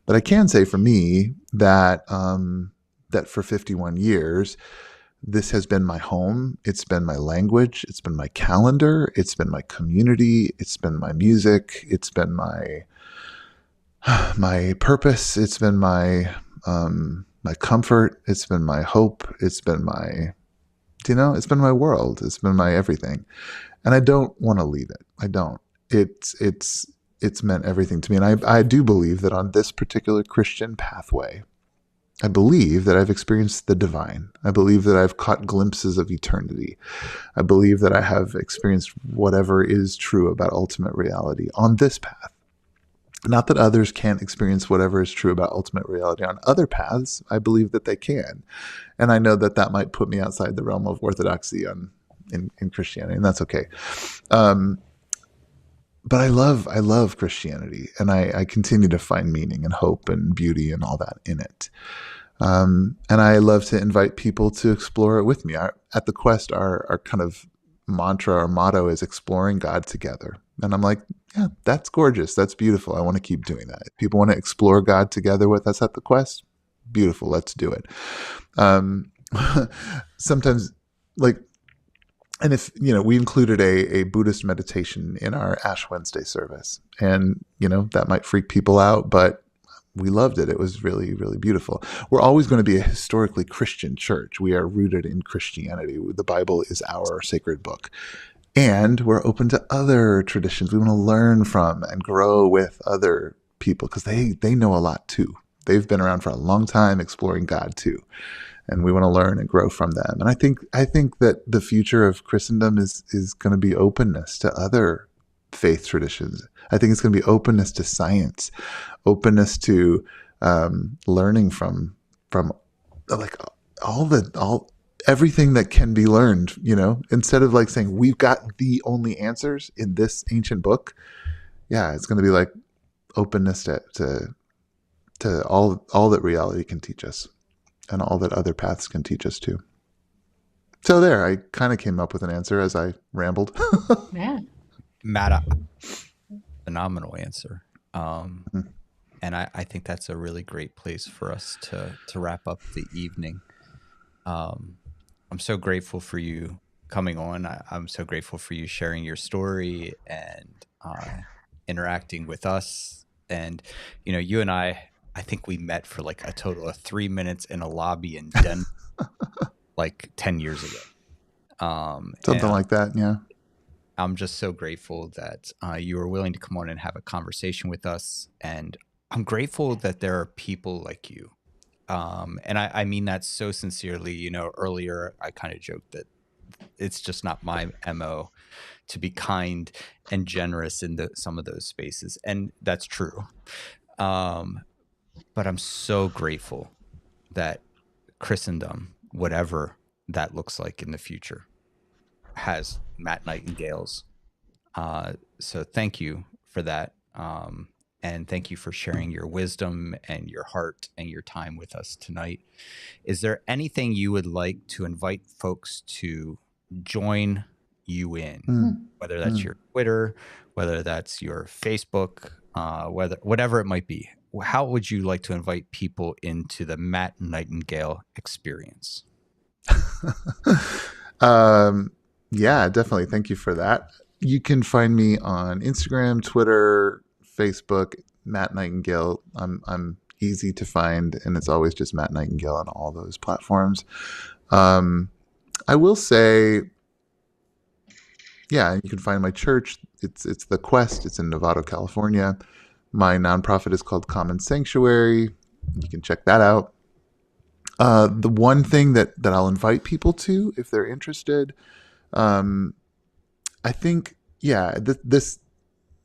But I can say for me that that for 51 years, this has been my home. It's been my language. It's been my calendar. It's been my community. It's been my music. It's been my purpose. It's been my comfort. It's been my hope. It's been my, it's been my world. It's been my everything. And I don't want to leave it. I don't. It's meant everything to me. And I do believe that on this particular Christian pathway, I believe that I've experienced the divine. I believe that I've caught glimpses of eternity. I believe that I have experienced whatever is true about ultimate reality on this path. Not that others can't experience whatever is true about ultimate reality on other paths. I believe that they can. And I know that might put me outside the realm of orthodoxy in Christianity, and that's okay. but I love Christianity, and I continue to find meaning and hope and beauty and all that in it. And I love to invite people to explore it with me. At the Quest, our kind of mantra, our motto is exploring God together. And I'm like, yeah, that's gorgeous. That's beautiful. I want to keep doing that. If people want to explore God together with us at the Quest, beautiful. Let's do it. Sometimes, like, and if, we included a Buddhist meditation in our Ash Wednesday service, and, that might freak people out, but we loved it. It was really, really beautiful. We're always going to be a historically Christian church. We are rooted in Christianity. The Bible is our sacred book. And we're open to other traditions. We want to learn from and grow with other people because they know a lot too. They've been around for a long time exploring God too. And we want to learn and grow from them. And I think that the future of Christendom is going to be openness to other faith traditions. I think it's going to be openness to science, openness to learning from like everything that can be learned. Instead of like saying we've got the only answers in this ancient book. Yeah, it's going to be like openness to all that reality can teach us, and all that other paths can teach us too. So there, I kind of came up with an answer as I rambled. Yeah. Matt, phenomenal answer. And I think that's a really great place for us to wrap up the evening. I'm so grateful for you coming on. I'm so grateful for you sharing your story and interacting with us. And, you and I think we met for like a total of 3 minutes in a lobby in Denver, like 10 years ago. Something like that, yeah. I'm just so grateful that you were willing to come on and have a conversation with us. And I'm grateful that there are people like you. And I mean that so sincerely. Earlier I kind of joked that it's just not my MO to be kind and generous in some of those spaces. And that's true. But I'm so grateful that Christendom, whatever that looks like in the future, has Matt Nightingales. So thank you for that. And thank you for sharing your wisdom and your heart and your time with us tonight. Is there anything you would like to invite folks to join you in, whether that's your Twitter, whether that's your Facebook, whatever it might be? How would you like to invite people into the Matt Nightingale experience? Yeah, definitely. Thank you for that. You can find me on Instagram, Twitter, Facebook, Matt Nightingale. I'm easy to find, and it's always just Matt Nightingale on all those platforms. I will say, yeah, you can find my church. It's the Quest. It's in Novato, California. My nonprofit is called Common Sanctuary. You can check that out. The one thing that I'll invite people to, if they're interested, I think, yeah, this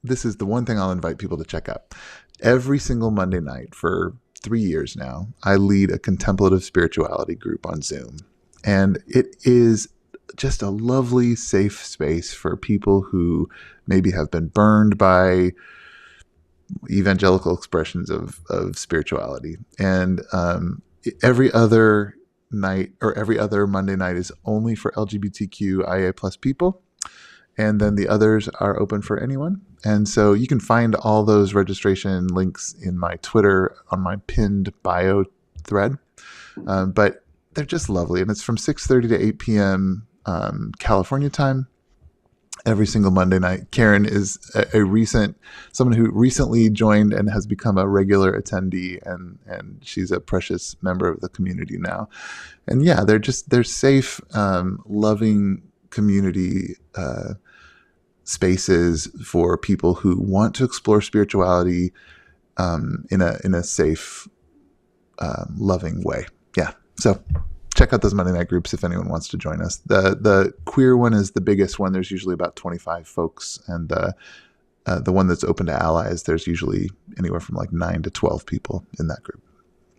is the one thing I'll invite people to check out. Every single Monday night for 3 years now, I lead a contemplative spirituality group on Zoom. And it is just a lovely, safe space for people who maybe have been burned by evangelical expressions of spirituality. And every other night or every other Monday night is only for LGBTQIA plus people. And then the others are open for anyone. And so you can find all those registration links in my Twitter on my pinned bio thread. But they're just lovely. And it's from 6:30 to 8 p.m. California time every single Monday night. Karen is someone who recently joined and has become a regular attendee, and she's a precious member of the community now. And yeah, they're safe, loving community spaces for people who want to explore spirituality in a safe, loving way. Yeah. So check out those Monday night groups if anyone wants to join us. The queer one is the biggest one. There's usually about 25 folks, and the one that's open to allies, there's usually anywhere from like 9 to 12 people in that group.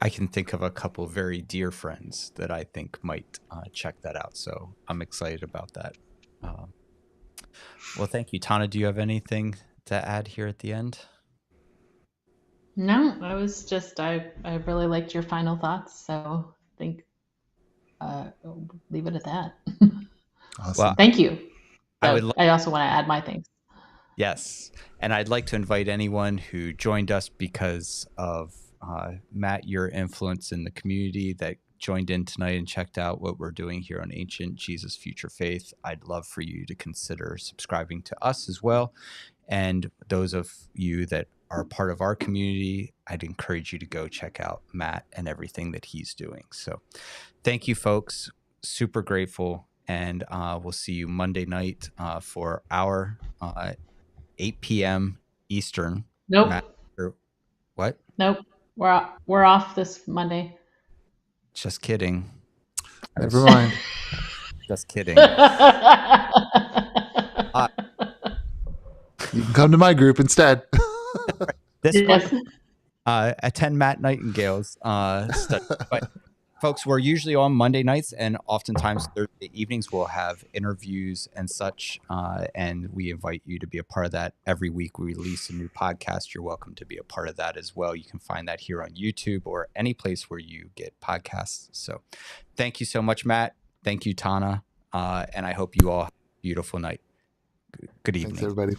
I can think of a couple of very dear friends that I think might check that out. So I'm excited about that. Well, thank you. Tana, do you have anything to add here at the end? No, I was just I really liked your final thoughts, so I think we'll leave it at that. Awesome. Well, Thank you. I I also want to add my thanks. Yes. And I'd like to invite anyone who joined us because of Matt, your influence in the community, that joined in tonight and checked out what we're doing here on Ancient Jesus Future Faith. I'd love for you to consider subscribing to us as well. And those of you that are part of our community, I'd encourage you to go check out Matt and everything that he's doing. So thank you, folks. Super grateful. And we'll see you Monday night for our 8 p.m. Eastern. Nope. Matt, what? Nope. We're off this Monday. Just kidding. Never mind. Just kidding. You can come to my group instead. This Yes. attend Matt Nightingale's study. But folks, we're usually on Monday nights, and oftentimes Thursday evenings we'll have interviews and such, and we invite you to be a part of that. Every week we release a new podcast. You're welcome to be a part of that as well. You can find that here on YouTube or any place where you get podcasts. So thank you so much, Matt. Thank you, Tana. And I hope you all have a beautiful night. Good evening. Thanks, everybody.